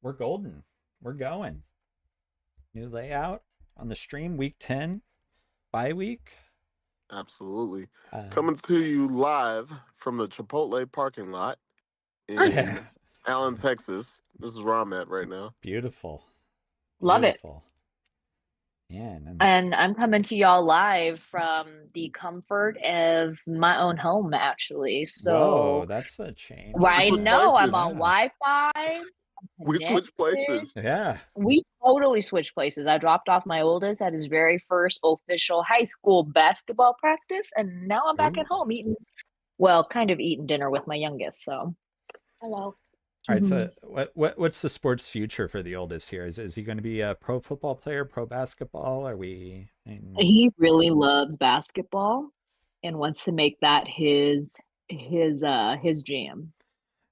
We're golden. We're going. New layout on the stream, week 10, bye week. Absolutely. Um, Coming to you live from the Chipotle parking lot yeah, in Allen, Texas. This is where I'm at right now. beautiful. Love it. Beautiful. Yeah. And And I'm coming to y'all live from the comfort of my own home, actually. whoa, So, that's a change. We I switched know I'm places. on Yeah. Wi-Fi, I'm We switched connected. places. Yeah. We totally switched places. I dropped off my oldest at his very first official high school basketball practice, and now I'm back Ooh. at home kind of eating dinner with my youngest. So, hello. All right. So, what's the sports future for the oldest here? Is he going to be a pro football player, pro basketball? Are we in? He really loves basketball and wants to make that his jam.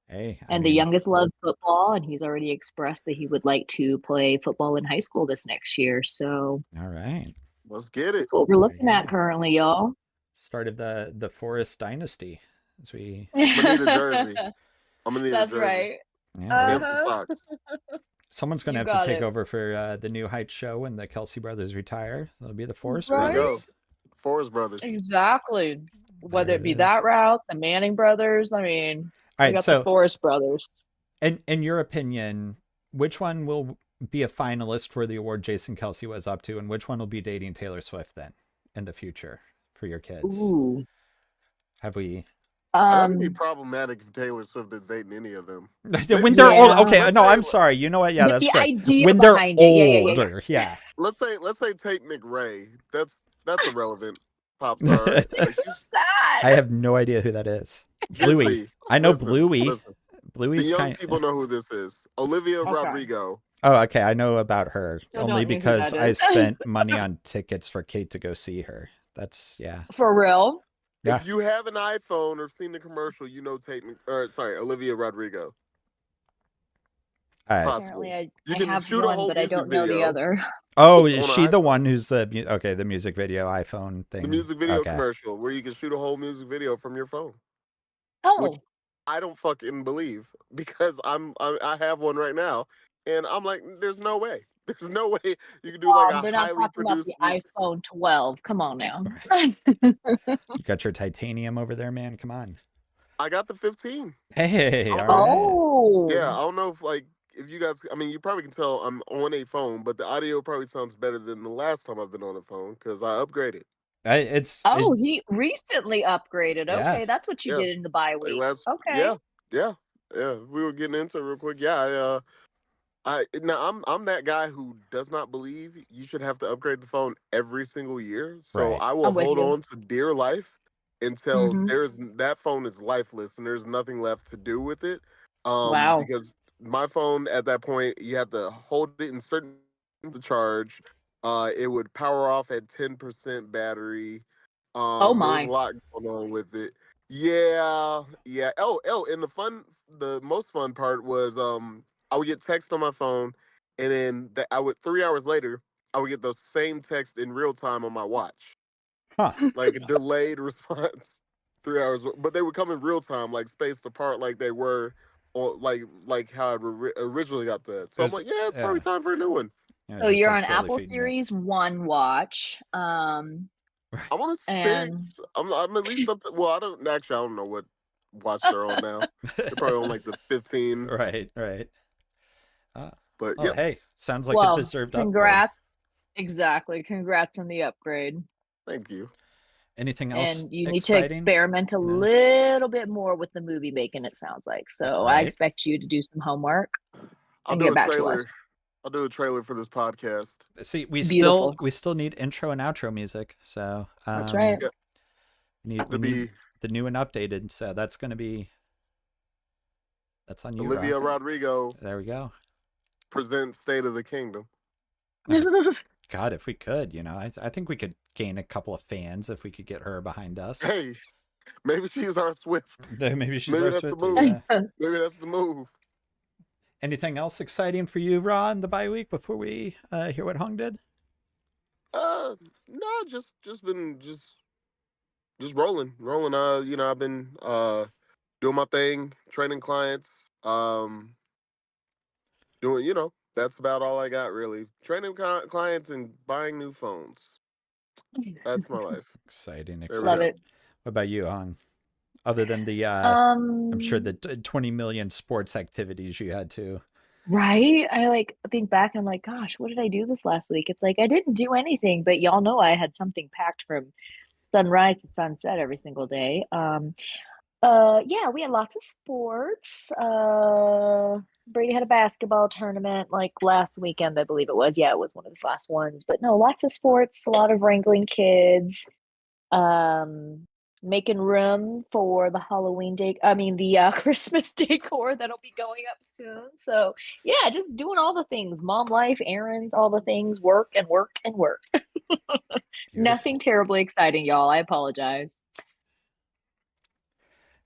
Hey, I And the mean, youngest loves football, and he's already expressed that he would like to play football in high school this next year. So all right. Let's get it. that's what we're There you looking at go. currently, y'all. Start of the Forest Dynasty, as we. I'm gonna need a jersey. I'm gonna need a That's jersey right. Yeah. and some Uh-huh. socks. Someone's going to You have to got take it. over for the New Heights show when the Kelsey brothers retire. It'll be the Forest There you Right? go. brothers. Forrest Brothers. Exactly. Whether There it it be is. that route, the Manning brothers, I mean, All we right. got the So, Forrest brothers. in your opinion, which one will be a finalist for the award Jason Kelsey was up to, and which one will be dating Taylor Swift then in the future for your kids? Ooh. Have we? That would be Um, problematic if Taylor Swift is dating any of them. When Maybe, they're old. yeah. Okay. let's No, say I'm sorry. You know what? Yeah, With that's the correct. idea When they're behind it. Yeah. older. Yeah. let's say Tate McRae. That's a relevant pop star, right? Think Like she's about that. I have no idea who that is. Gen Bluey. Z. I know Listen, Bluey. listen. The Bluey's young kind. people know who this is. Olivia Okay. Rodrigo. Oh, okay. I know about her Still only don't know who because that I is. spent money on tickets for Kate to go see her. That's yeah. For real? Yeah. If you have an iPhone or seen the commercial, you know Olivia Rodrigo. All right. Apparently, Possibly. You I can have shoot a one, whole but I music don't know the video other. Oh, is on she an the iPhone. one who's the music video iPhone The thing? music video Okay. commercial where you can shoot a whole music video from your phone, which Oh, I don't fucking believe because I have one right now, and I'm like, there's no way. There's no way you can do like a they're not highly talking about the produced music. iPhone 12. Come on now. You got your titanium over there, man. Come on. I got the 15. Hey, I all don't know. right. Yeah, I Oh, don't know if you guys. I mean, you probably can tell I'm on a phone, but the audio probably sounds better than the last time I've been on a phone because I upgraded. he recently upgraded. Yeah. Okay, that's what you Yeah, did in the bye like week. last. Okay. Yeah. We were getting into it real quick. Yeah, I'm that guy who does not believe you should have to upgrade the phone every single year. So Right. I will I'm with hold you. on to dear life until Hmm. that phone is lifeless and there's nothing left to do with it. Wow. Because my phone at that point you have to hold it in certain to charge. It would power off at 10% battery. Oh There was a my. lot going on with it. Yeah. And the most fun part was I would get text on my phone, and then I would 3 hours later I would get those same text in real time on my watch, Huh. like a delayed response. 3 hours, but they would come in real time, like spaced apart, like they were, or like how I originally got that. It So I'm was like, yeah, it's probably yeah. time for a new one. Yeah, So just you're like on slowly Apple feeding it. Series 1 watch. I'm on a And 6. I'm at least up to. Well, I don't know what watch they're on now. They're probably on like the 15. Right, right. Uh, But well, yep. hey, sounds like a well, deserved upgrade. congrats. Exactly. Congrats on the upgrade. Thank you. Anything else And you need to exciting? experiment a No. little bit more with the movie making, it sounds like. So I Right. expect you to do some homework I'll and do get a back to us. trailer. I'll do a trailer for this podcast. See, Beautiful. we still need intro and outro music. So That's right. Yeah, we to need be the new and updated. So that's on you, Rob. Olivia Rodrigo There we go. presents State of the Kingdom. God, if we could, I think we could gain a couple of fans if we could get her behind us. Hey, maybe she's our Swift. Maybe she's Maybe our that's the Swiftie. move. Yeah. Maybe that's the move. Anything else exciting for you, Ron, the bye week before we hear what Hung did? No, just been just rolling. I've been doing my thing, training clients. doing, that's about all I got really. Training clients and buying new phones. That's my life. Exciting, There we Love go. exciting. it. What about you, Hong? Other than the, I'm sure the 20 million sports activities you had to. Right? I like think back and I'm like, gosh, what did I do this last week? It's like I didn't do anything, but y'all know I had something packed from sunrise to sunset every single day. Yeah, we had lots of sports. Brady had a basketball tournament like last weekend, I believe it was. Yeah, it was one of his last ones. But no, lots of sports, a lot of wrangling kids. Um, Making room for the Christmas decor that'll be going up soon. So yeah, just doing all the things, mom life, errands, all the things, work and work and work. Beautiful. Nothing terribly exciting, y'all. I apologize.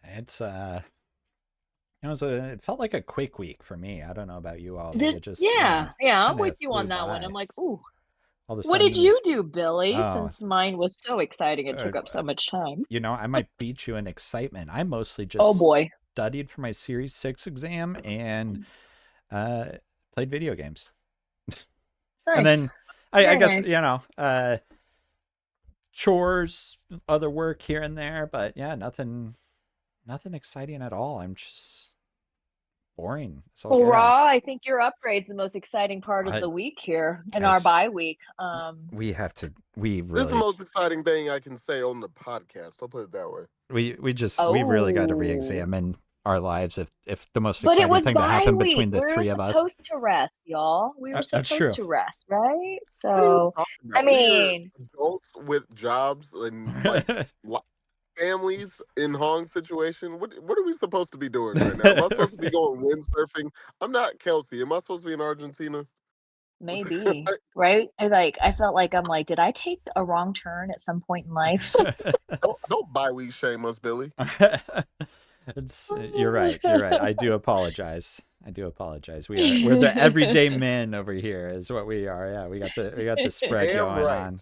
It's it felt like a quick week for me. I don't know about you all, but it just Yeah, just I'm kind with of you flew on that one. I'm by. like, ooh, All of a what did sudden, you do, Billy? oh, Since mine was so exciting, it uh, took up so much time. I might beat you in excitement. I mostly Oh just boy. studied for my Series 6 exam and uh, played video games. And Nice. then I Very guess, nice. chores, other work here and there, but yeah, nothing exciting at all. I'm just boring. So Well, yeah, Raw, I think your upgrade's the most exciting part of I the week here in our guys, bye week. we This is the really most exciting thing I can say on the podcast. I'll put it that way. we really got to Oh, re-examine our lives if the most but it exciting was thing to bye happen week. between the We were three of us. supposed to rest, y'all. We were That's supposed true. to rest, right? What are you So, talking I about? We are mean, adults with jobs and like families in Hong's situation. What are we supposed to be doing right now? Am I supposed to be going windsurfing? I'm not Kelsey. Am I supposed to be in Argentina? maybe, right? I felt like I'm like, did I take a wrong turn at some point in life? Don't bi-week shame us, Billy. You're right. You're right. I do apologize. We're the everyday men over here is what we are. Yeah, we got the spread Damn going right. on.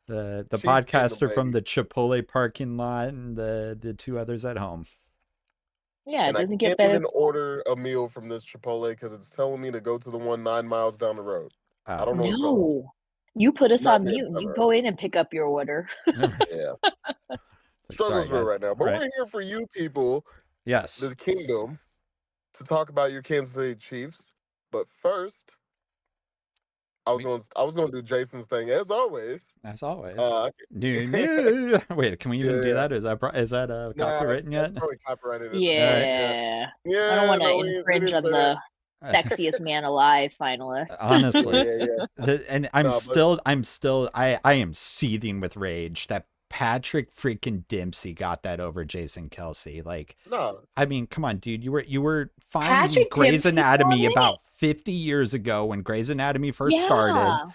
The Chiefs kingdom, podcaster from baby. the Chipotle parking lot and the two others at home. Yeah, it And I doesn't get can't better. even order a meal from this Chipotle because it's telling me to go to the one 9 miles down the road. I Oh, don't know what's going on. No, you put us 9 on minutes mute and down you the go road. in and pick up your order. never. Yeah. Sorry, Struggles real guys. right now. But Right? we're here for you people, Yes. the kingdom, to talk about your Kansas City Chiefs. But first, I was gonna do Jason's thing as always. As always. Uh, New. Wait, can we even do yeah. that? Is that Nah, copywritten that's yet? probably copyrighted at this All point. right. Yeah. Yeah. I don't Yeah, want to no, we infringe didn't on say that. the sexiest man alive finalist. Yeah, Honestly, yeah, yeah. and I'm No, but still I am seething with rage that Patrick freaking Dempsey got that over Jason Kelsey. Like, no. I mean, come on, dude. You were fine in Patrick Grey's Dempsey won Anatomy it? about 50 years ago when Grey's Anatomy first started. Yeah.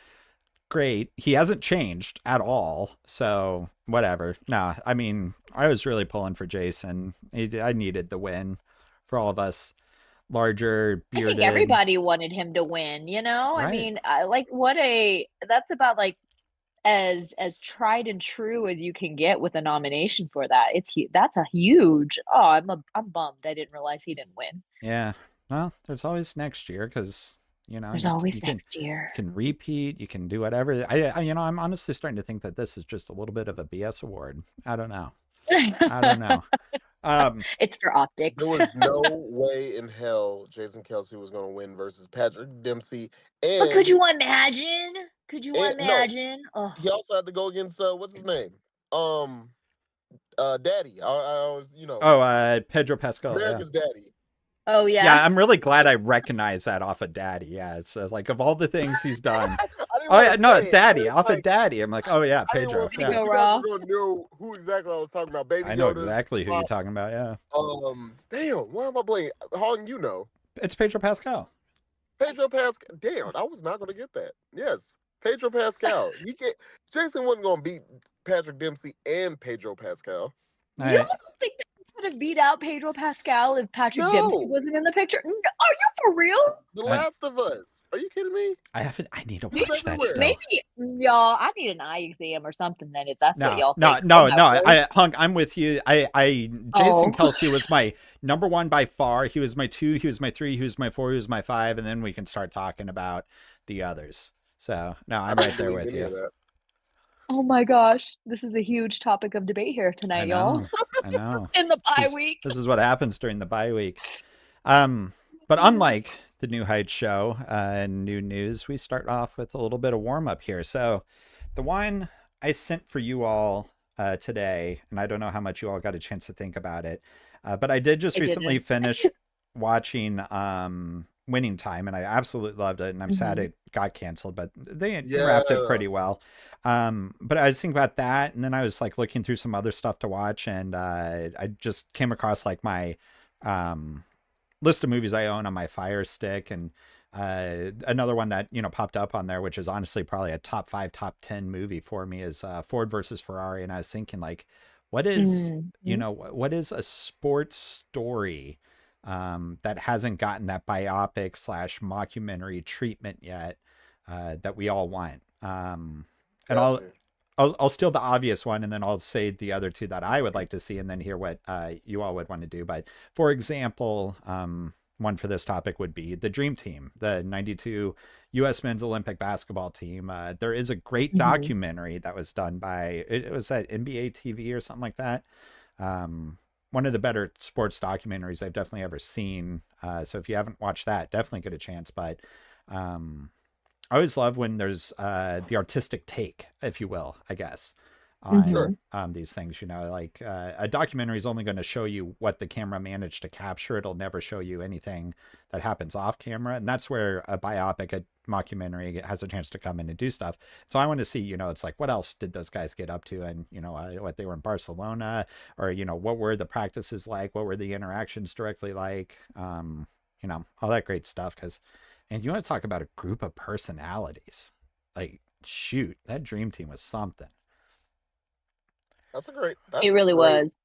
Great. He hasn't changed at all. So, whatever. Nah, I mean, I was really pulling for Jason. I needed the win for all of us larger I think bearded. everybody wanted him to win, you know? I Right. mean, that's about like as tried and true as you can get with a nomination for that. That's a huge. Oh, I'm bummed. I didn't realize he didn't win. Yeah. Well, there's always next year because There's always next year. you can repeat, you can do whatever. I'm honestly starting to think that this is just a little bit of a BS award. I don't know. It's for optics. There was no way in hell Jason Kelsey was going to win versus Patrick Dempsey. And But could you imagine? Could you no, imagine? Oh, he also had to go against what's his name? Daddy. I was, Pedro Pascal. America's Daddy. oh yeah. Yeah, I'm really glad I recognize that off of Daddy. Yeah, it's like of all the things he's done. I didn't Oh yeah, wanna no, say it, Daddy, but it's off of like, Daddy. I'm like, oh yeah, I didn't Pedro. want to say Yeah, Go you guys Raw. were going to know who exactly I was talking about. Baby I know Yoda's exactly who you're mom. talking about. Yeah, Damn, why am I blanking? Hong, you know. it's Pedro Pascal. Pedro Pascal. Damn, I was not going to get that. Yes, Pedro Pascal. Jason wasn't going to beat Patrick Dempsey and Pedro Pascal. You don't think that he could have beat out Pedro Pascal if Patrick Dempsey No. wasn't in the picture? Are you for real? The Last of Us. Are you kidding me? I need to He was watch that everywhere. still. y'all, I need an eye exam or something then, if that's what No, y'all no, think. no, I'm no. not worried. I'm with you. Jason Oh. Kelsey was my number one by far. He was my 2, he was my 3, he was my 4, he was my 5, and then we can start talking about the others. So, no, I I'm don't right there believe with any of you. that. Oh my gosh, this is a huge topic of debate here I tonight, y'all. know. I know. In the This bye is week. this is what happens during the bye week. But unlike the New Heights show and new news, we start off with a little bit of warm up here. So, the one I sent for you all today, and I don't know how much you all got a chance to think about it, but I did just I recently didn't. finish watching Winning Time, and I absolutely loved it. And I'm sad Mhm. it got canceled, but they Yeah. wrapped it pretty well. But I was thinking about that, and then I was like looking through some other stuff to watch, and I just came across like my um, list of movies I own on my Fire Stick, and another one that popped up on there, which is honestly probably a top 5, top 10 movie for me, is Ford versus Ferrari. And I was thinking, like, what is Mhm. what is a sports story that hasn't gotten that biopic slash mockumentary treatment yet that we all want? And Gotcha. I'll steal the obvious one, and then I'll say the other two that I would like to see, and then hear what you all would want to do. But for example, one for this topic would be the Dream Team, the '92 U.S. Men's Olympic basketball team. There is a great Mhm. documentary that was done by it was at NBA TV or something like that. One of the better sports documentaries I've definitely ever seen. So if you haven't watched that, definitely get a chance. But um, I always love when there's the artistic take, if you will, I guess, Sure. on Mhm. these things. Like a documentary is only going to show you what the camera managed to capture. It'll never show you anything that happens off camera, and that's where a biopic, a mockumentary, has a chance to come in and do stuff. So I want to see, it's like, what else did those guys get up to, and what they were in Barcelona, or what were the practices like, what were the interactions directly like, all that great stuff. Because and you want to talk about a group of personalities. Like, shoot, that dream team was something. That's a great. It That's a really great. was.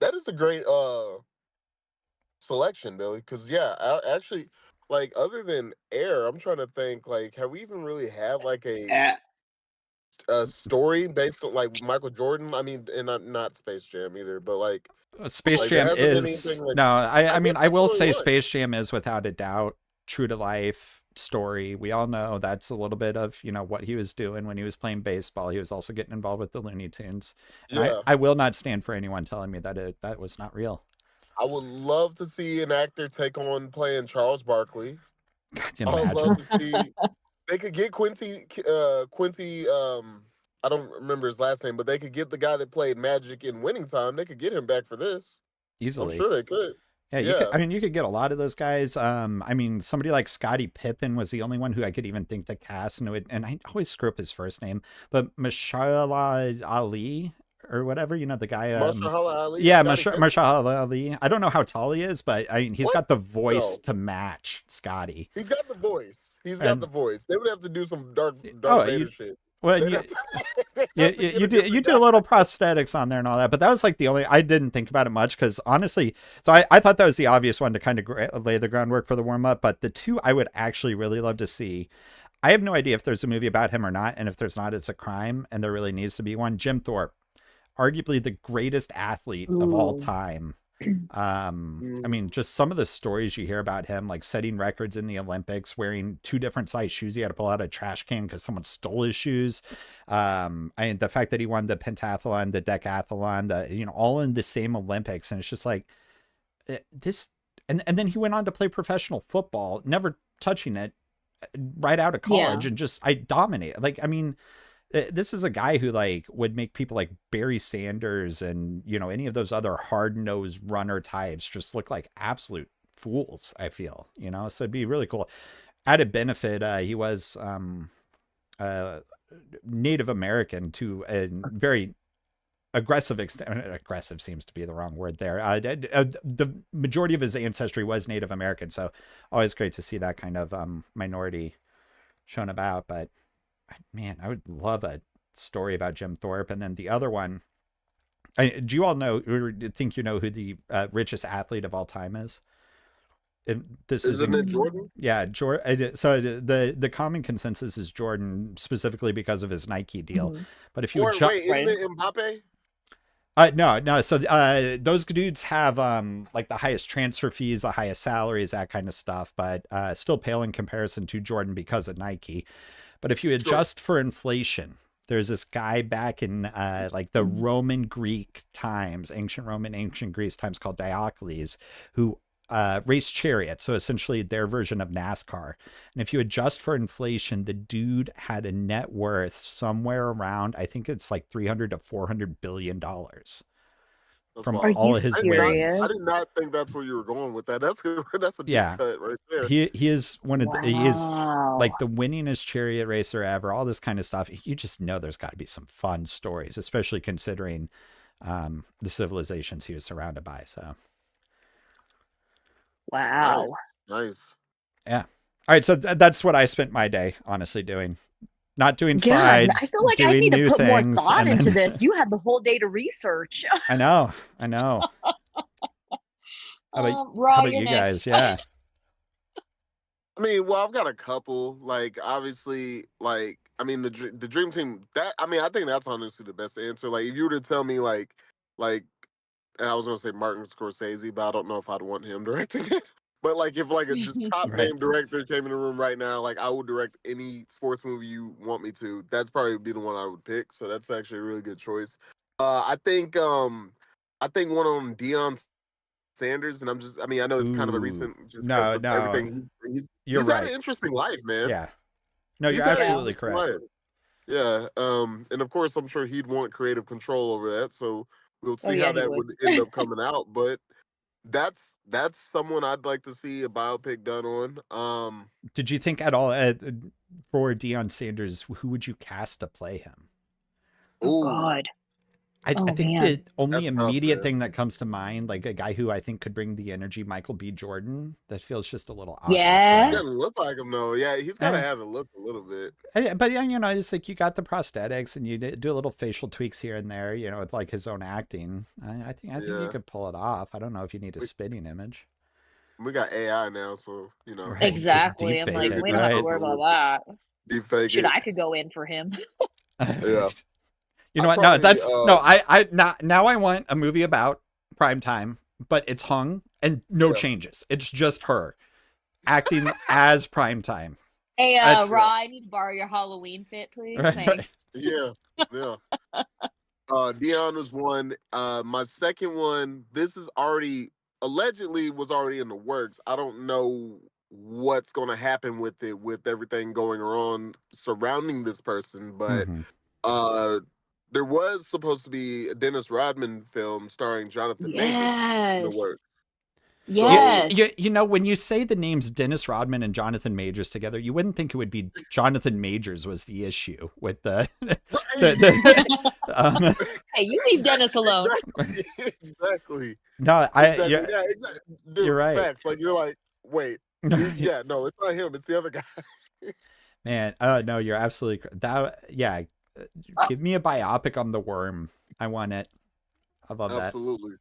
That is a great selection, Billy. Because yeah, actually, like other than Air, I'm trying to think. Like, have we even really had like Uh, a story based on like Michael Jordan? I mean, and not Space Jam either, but Space like there Jam hasn't been is anything like. no, I I mean, guess I that's will the only say one. Space Jam is without a doubt true to life story. We all know that's a little bit of what he was doing when he was playing baseball. He was also getting involved with the Looney Tunes, and I Yeah, I will not stand for anyone telling me that that was not real. I would love to see an actor take on playing Charles Barkley. Can you I would love imagine? to see. They could get Quincy. I don't remember his last name, but they could get the guy that played Magic in Winning Time. They could get him back for this. I'm Easily. sure they could. Yeah, you could. Yeah, I mean, you could get a lot of those guys. I mean, somebody like Scottie Pippen was the only one who I could even think to cast, and I always screw up his first name, but Mashallah Ali or whatever, the guy. Mahershala Ali, Yeah, Scottie Pippen. Mashallah Ali. I don't know how tall he is, but I mean, he's What? got the voice No, to match Scotty. he's got the voice. He's got the And voice. They would have to do some Darth oh, Vader shit. well, and They'd have to, they'd you, have to you, get you a do you different do a guy. little prosthetics on there and all that, but that was like the only I didn't think about it much because honestly, so I thought that was the obvious one to kind of lay the groundwork for the warm up. But the two I would actually really love to see. I have no idea if there's a movie about him or not, and if there's not, it's a crime, and there really needs to be one. Jim Thorpe, arguably the greatest athlete of all Ooh. time. I Mm, mean, just some of the stories you hear about him, like setting records in the Olympics, wearing 2 different size shoes. He had to pull out a trash can because someone stole his shoes. The fact that he won the pentathlon, the decathlon, all in the same Olympics, and it's just like this. And then he went on to play professional football, never touching it, right out of Yeah. college, and just I dominate. Like, I mean, this is a guy who like would make people like Barry Sanders and any of those other hard-nosed runner types just look like absolute fools, I feel. So it'd be really cool. Added benefit, he was uh Native American to a very aggressive extent. Aggressive seems to be the wrong word there. The majority of his ancestry was Native American, so always great to see that kind of minority shown about. But man, I would love a story about Jim Thorpe. And then the other one, do you all know or think who the richest athlete of all time is? this Isn't it isn't. Jordan? Yeah, Jordan. So the common consensus is Jordan, specifically because of his Nike deal. Mhm. But if you Or adjust, wait, isn't Right. it Mbappe? no. So those dudes have like the highest transfer fees, the highest salaries, that kind of stuff. But still pale in comparison to Jordan because of Nike. But if you Sure. adjust for inflation, there's this guy back in like the Mhm. Roman Greek times, ancient Roman, ancient Greece times, called Diocles, who raced chariots. So essentially their version of NASCAR. And if you adjust for inflation, the dude had a net worth somewhere around, I think it's like 300 to 400 billion dollars That's from Are wild. all you of his serious? wins. I did not think that's where you were going with that. That's a deep Yeah, cut right there. he is one of he is Wow. like the winningest chariot racer ever, all this kind of stuff. You just know there's got to be some fun stories, especially considering the civilizations he was surrounded by. So Wow. Nice. yeah. All right, so that's what I spent my day honestly doing. Not doing God, I slides, feel like I doing need to new put more things, thought and into then this. You had the whole day to research. I know. How Raw, about you're you next. guys? Yeah. I mean, well, I've got a couple. Like, obviously, like, I mean, the dream team. That I mean, I think that's honestly the best answer. Like, if you were to tell me, like, and I was gonna say Martin Scorsese, but I don't know if I'd want him directing it. But like, if like a just top Right. name director came in the room right now, like, I would direct any sports movie you want me to. That's probably be the one I would pick. So that's actually a really good choice. I think one on Deion Sanders, and I mean, I know it's kind of a Ooh. recent just because No, of no. everything You're he's had an right. interesting life, man. Yeah. No, He's you're had an absolutely interesting correct. life. Yeah. And of course, I'm sure he'd want creative control over that. So we'll Oh see yeah, how he that would. would end up coming out. But that's someone I'd like to see a biopic done on. Did you think at all for Deion Sanders, who would you cast to play him? Oh Ooh, God. I Oh think man. the only that's tough, immediate man. thing that comes to mind, like a guy who I think could bring the energy, Michael B. Jordan, that feels just a little obvious. Yeah. He doesn't look like him though. Yeah, he's got to Eh. have it look a little bit. But yeah, you know, it's like you got the prosthetics and you do a little facial tweaks here and there, you know, with like his own acting. I think you Yeah, could pull it off. I don't know if you need a we, spitting image. we got AI now, so you know, Right. Just Exactly. deep I'm fake like, maybe it, we don't have to right? worry about that. deep fake Should it. I could go in for him. Yeah, You I know what? No, probably now I want a movie about prime time, but it's hung and no yeah. changes. It's just her acting as prime time. Hey, That's Raw, I need to borrow your Halloween fit, please. right. Thanks. Yeah, yeah. Dion was one. My second one, this is already allegedly was already in the works. I don't know what's going to happen with it, with everything going on surrounding this person, but Mhm. there was supposed to be a Dennis Rodman film starring Jonathan Majors in the works. Yes. Yes. You know, when you say the names Dennis Rodman and Jonathan Majors together, you wouldn't think it would be Jonathan Majors was the issue with the Hey, you leave Dennis alone. Exactly. No, Exactly. yeah, Yeah, exactly. Dude, you're right. facts. Like you're like, wait, yeah, no, it's not him. It's the other guy. Man, no, you're absolutely yeah. Give me a biopic on the Worm. I want it. I love that. Absolutely.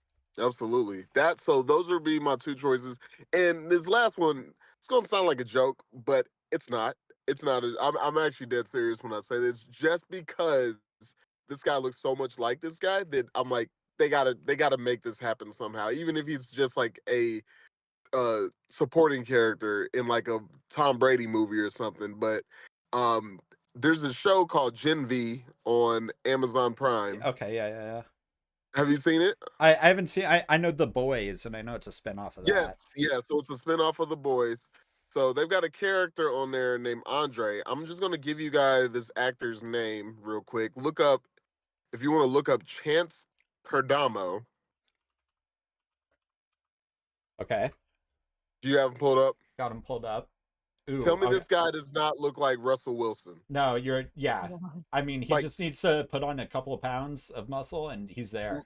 So those would be my two choices. And this last one, it's gonna sound like a joke, but it's not. It's not. I'm actually dead serious when I say this, just because this guy looks so much like this guy that I'm like, they gotta make this happen somehow, even if he's just like a supporting character in like a Tom Brady movie or something. But um, there's a show called Gen V on Amazon Prime. Okay, yeah. Have you seen it? I haven't seen. I know The Boys, and I know it's a spinoff of that. Yeah. So it's a spinoff of The Boys. So they've got a character on there named Andre. I'm just gonna give you guys this actor's name real quick. Look up if you want to look up Chance Perdomo. Okay, Do you have him pulled up? got him pulled up. Ooh, Tell me okay. this guy does not look like Russell Wilson. No, yeah. I mean, he Like, just needs to put on a couple of pounds of muscle, and he's there.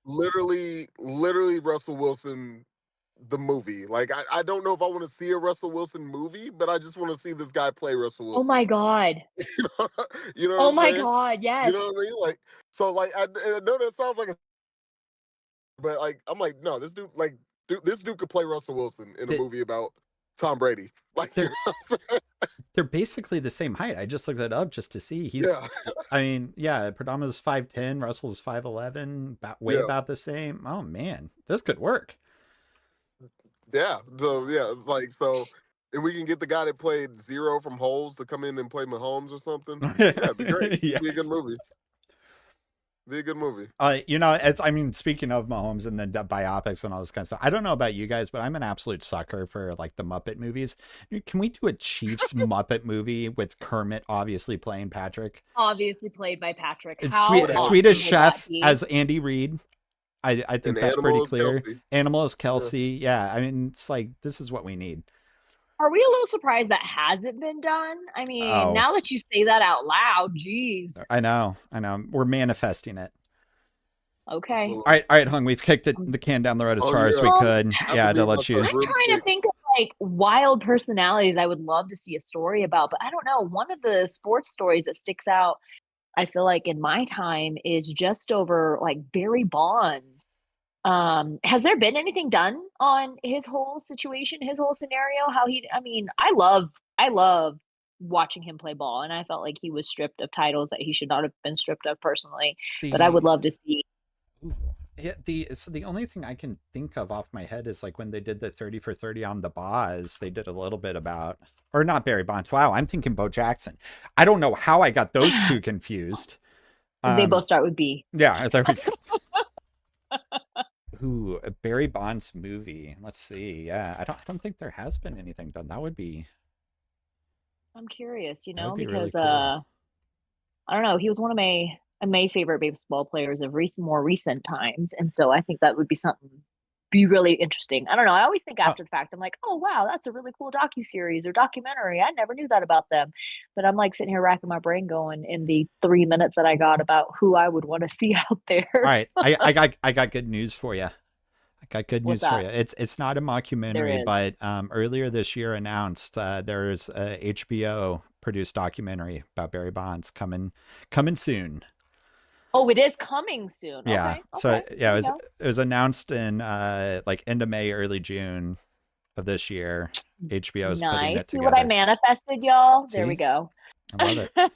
literally Russell Wilson, the movie. Like, I don't know if I want to see a Russell Wilson movie, but I just want to see this guy play Russell Wilson. Oh my God. You know Oh what I'm my saying? God. Yes. You know what I mean? Like, so like I know that sounds like but like I'm like, no, this dude, like This dude could play Russell Wilson in a Th- movie about Tom Brady. Like, you They're know what I'm saying? they're basically the same height. I just looked it up just to see. Yeah, I mean, yeah, Perdama's 5'10", Russell's 5'11", way yeah, about the same. Oh man, this could work. yeah. So yeah, like so, and we can get the guy that played Zero from Holes to come in and play Mahomes or something. Yeah, it'd be great. It'd be a good Yes. movie. Be a good movie. I mean, speaking of Mahomes and then biopics and all this kind of stuff, I don't know about you guys, but I'm an absolute sucker for like the Muppet movies. Can we do a Chiefs Muppet movie with Kermit obviously playing Patrick? Obviously played by Patrick. It's How sweet, awesome Swedish would that Chef be? as Andy Reid. I think And that's pretty Animal is clear. Kelsey. Animal is Yeah. Kelsey. Yeah, I mean, it's like this is what we need. Are we a little surprised that hasn't been done? I mean, Oh, now that you say that out loud, geez. I know. We're manifesting it. Okay. All right, Hung. We've kicked the can down the road as Oh, far as we yeah. could. I Yeah, to believe let that's you. a I'm really trying to big- think of like wild personalities I would love to see a story about, but I don't know. One of the sports stories that sticks out, I feel like in my time, is just over like Barry Bonds. Has there been anything done on his whole situation, his whole scenario? I mean, I love watching him play ball, and I felt like he was stripped of titles that he should not have been stripped of personally. But I would love to see. Ooh. Yeah, the only thing I can think of off my head is like when they did the 30 for 30 on the Boz, they did a little bit about, or not Barry Bonds. Wow, I'm thinking Bo Jackson. I don't know how I got those two confused. They both start with B. Yeah, there we go. Ooh, a Barry Bonds movie. Let's see. Yeah, I don't think there has been anything done. That would be I'm curious, that would be really because cool. I don't know, he was one of my favorite baseball players of more recent times, and so I think that would be really interesting. I don't know. I always think after the fact, I'm like, oh wow, that's a really cool docuseries or documentary. I never knew that about them. But I'm like sitting here racking my brain going in the 3 minutes that I got about who I would want to see out All there. right, I got good news for you. I got good What's news for that? you. It's not a There mockumentary, is. but earlier this year announced there's a HBO produced documentary about Barry Bonds coming soon. Oh, it is coming soon. Yeah. Okay. So Okay. yeah, There you go. it was announced in like end of May, early June of this year. HBO is putting Nice. it See what I together. manifested, y'all? There we See? go. I love it.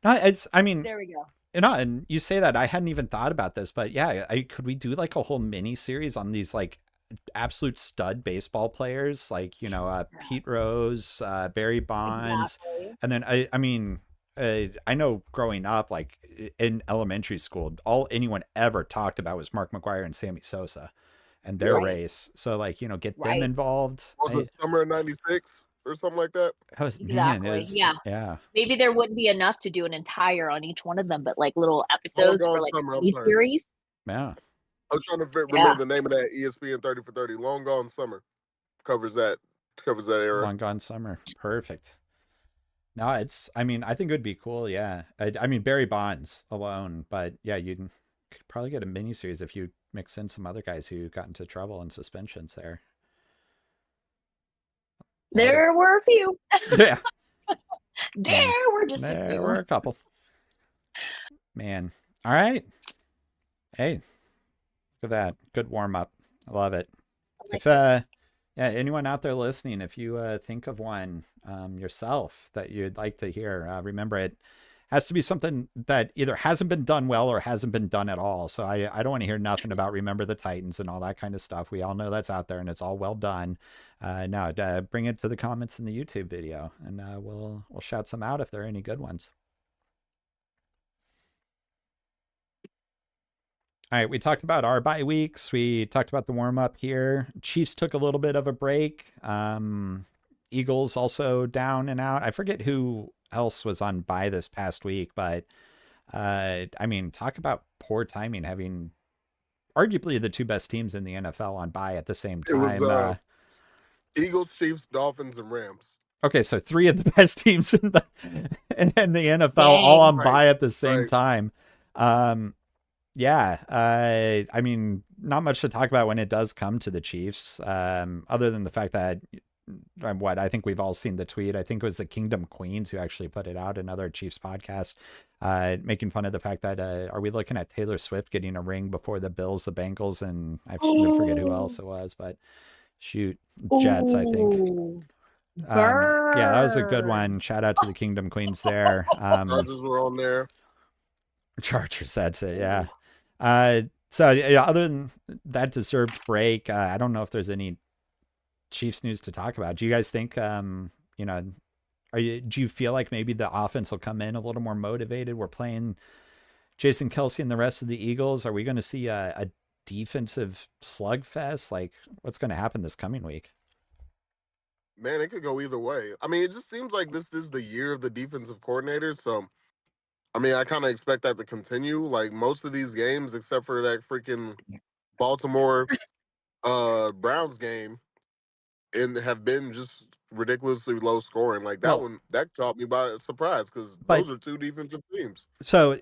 No, I mean, There we go. and you say that I hadn't even thought about this, but yeah, could we do like a whole mini series on these like absolute stud baseball players, like Pete Rose, Barry Bonds, Exactly. and then I mean, I know growing up, like in elementary school, all anyone ever talked about was Mark McGwire and Sammy Sosa, and their Right. race. So like get them Right. involved. Was it summer of '96 or something like that? Exactly. Yeah. Yeah. Maybe there wouldn't be enough to do an entire on each one of them, but like little Long episodes for Gone like Summer. a I'm mini sorry. series. Yeah. I was trying to Yeah. remember the name of that ESPN 30 for 30. Long Gone Summer covers that era. Long Gone Summer. Perfect. No, I mean, I think it would be cool. Yeah. I mean, Barry Bonds alone, but yeah, you could probably get a mini series if you mix in some other guys who got into trouble and suspensions there. There were a few. Yeah. There were just a There few. were a couple. Man. All right. Hey, look at that. Good warm up. I love it. If yeah, anyone out there listening, if you think of one yourself that you'd like to hear, remember it has to be something that either hasn't been done well or hasn't been done at all. So I don't want to hear nothing about Remember the Titans and all that kind of stuff. We all know that's out there and it's all well done. No, bring it to the comments in the YouTube video, and we'll shout some out if there are any good ones. All right, we talked about our bye weeks. We talked about the warm up here. Chiefs took a little bit of a break. Eagles also down and out. I forget who else was on bye this past week, but I mean, talk about poor timing, having arguably the two best teams in the NFL on bye at the same time. It was Eagles, Chiefs, Dolphins, and Rams. Okay, so three of the best teams in the NFL all on bye at the same time. Yeah, I mean, not much to talk about when it does come to the Chiefs, other than the fact that what I think we've all seen the tweet. I think it was the Kingdom Queens who actually put it out, another Chiefs podcast, making fun of the fact that are we looking at Taylor Swift getting a ring before the Bills, the Bengals, and I forget who else it was, but shoot, Jets, I think. Ooh, Yeah, that was a good burn. one. Shout out to the Kingdom Queens there. Chargers were on there. Chargers, that's it. Yeah. So yeah, other than that deserved break, I don't know if there's any Chiefs news to talk about. Do you guys think, you know, do you feel like maybe the offense will come in a little more motivated? We're playing Jason Kelce and the rest of the Eagles. Are we going to see a defensive slugfest? Like, what's going to happen this coming week? Man, it could go either way. I mean, it just seems like this is the year of the defensive coordinator. So, I mean, I kind of expect that to continue. Like most of these games, except for that freaking Baltimore Browns game, and have been just ridiculously low scoring. Like that one, that caught me by surprise because those are two defensive teams. So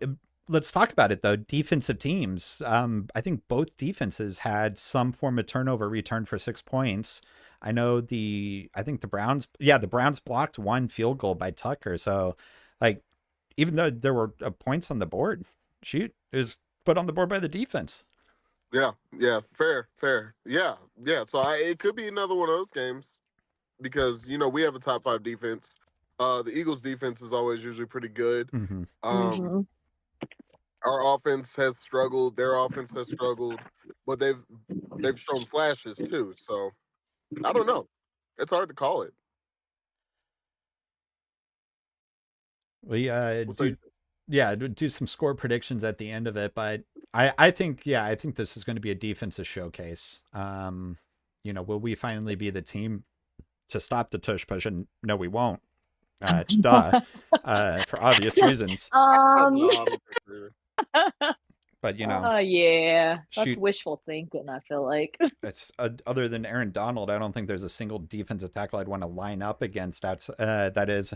let's talk about it though. Defensive teams. I think both defenses had some form of turnover returned for 6 points. I think the Browns, the Browns blocked one field goal by Tucker. So like, even though there were points on the board, it was put on the board by the defense. Yeah, fair. Yeah. So it could be another one of those games because, we have a top 5 defense. The Eagles defense is always usually pretty good. Mm-hmm. Our offense has struggled. Their offense has struggled, but they've shown flashes too. So I don't know. It's hard to call it. We do some score predictions at the end of it, but I think this is going to be a defensive showcase. Will we finally be the team to stop the tush push? And no, we won't. For obvious reasons. But that's wishful thinking. I feel like it's other than Aaron Donald, I don't think there's a single defensive tackle I'd want to line up against. That is,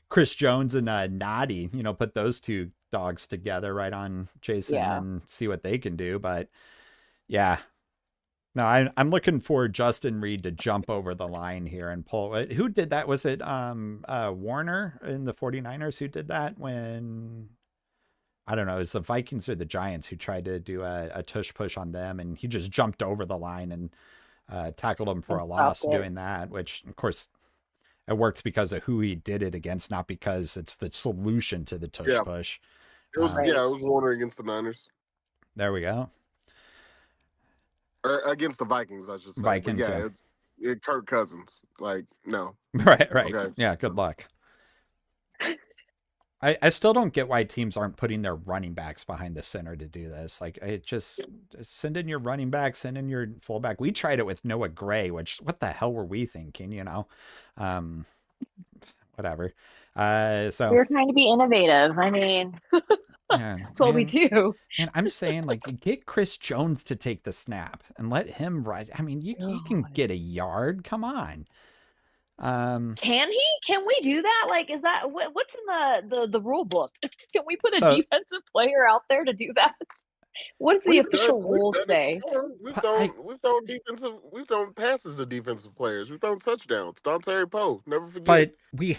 Chris Jones and Noddy. Put those two dogs together right on Jason and see what they can do. But yeah, no, I'm looking for Justin Reed to jump over the line here and pull it. Who did that? Was it Warner in the 49ers who did that when? I don't know, it was the Vikings or the Giants who tried to do a tush push on them, and he just jumped over the line and tackled him for a loss doing that, which, of course, it worked because of who he did it against, not because it's the solution to the tush push. It was Warner against the Niners. There we go. Or against the Vikings, I should say. Vikings, it's Kirk Cousins. Like, no. Right. Okay. Yeah, good luck. I still don't get why teams aren't putting their running backs behind the center to do this. Like, it just send in your running back, send in your fullback. We tried it with Noah Gray, which what the hell were we thinking? Whatever. So we're trying to be innovative. I mean, that's what we do. And I'm saying, like, get Chris Jones to take the snap and let him ride. I mean, you can get a yard. Come on. Can he? Can we do that? Like, is that what's in the rule book? Can we put a defensive player out there to do that? What does the official rule say? We've thrown passes to defensive players. We've thrown touchdowns. Dontari Poe, never forget. But we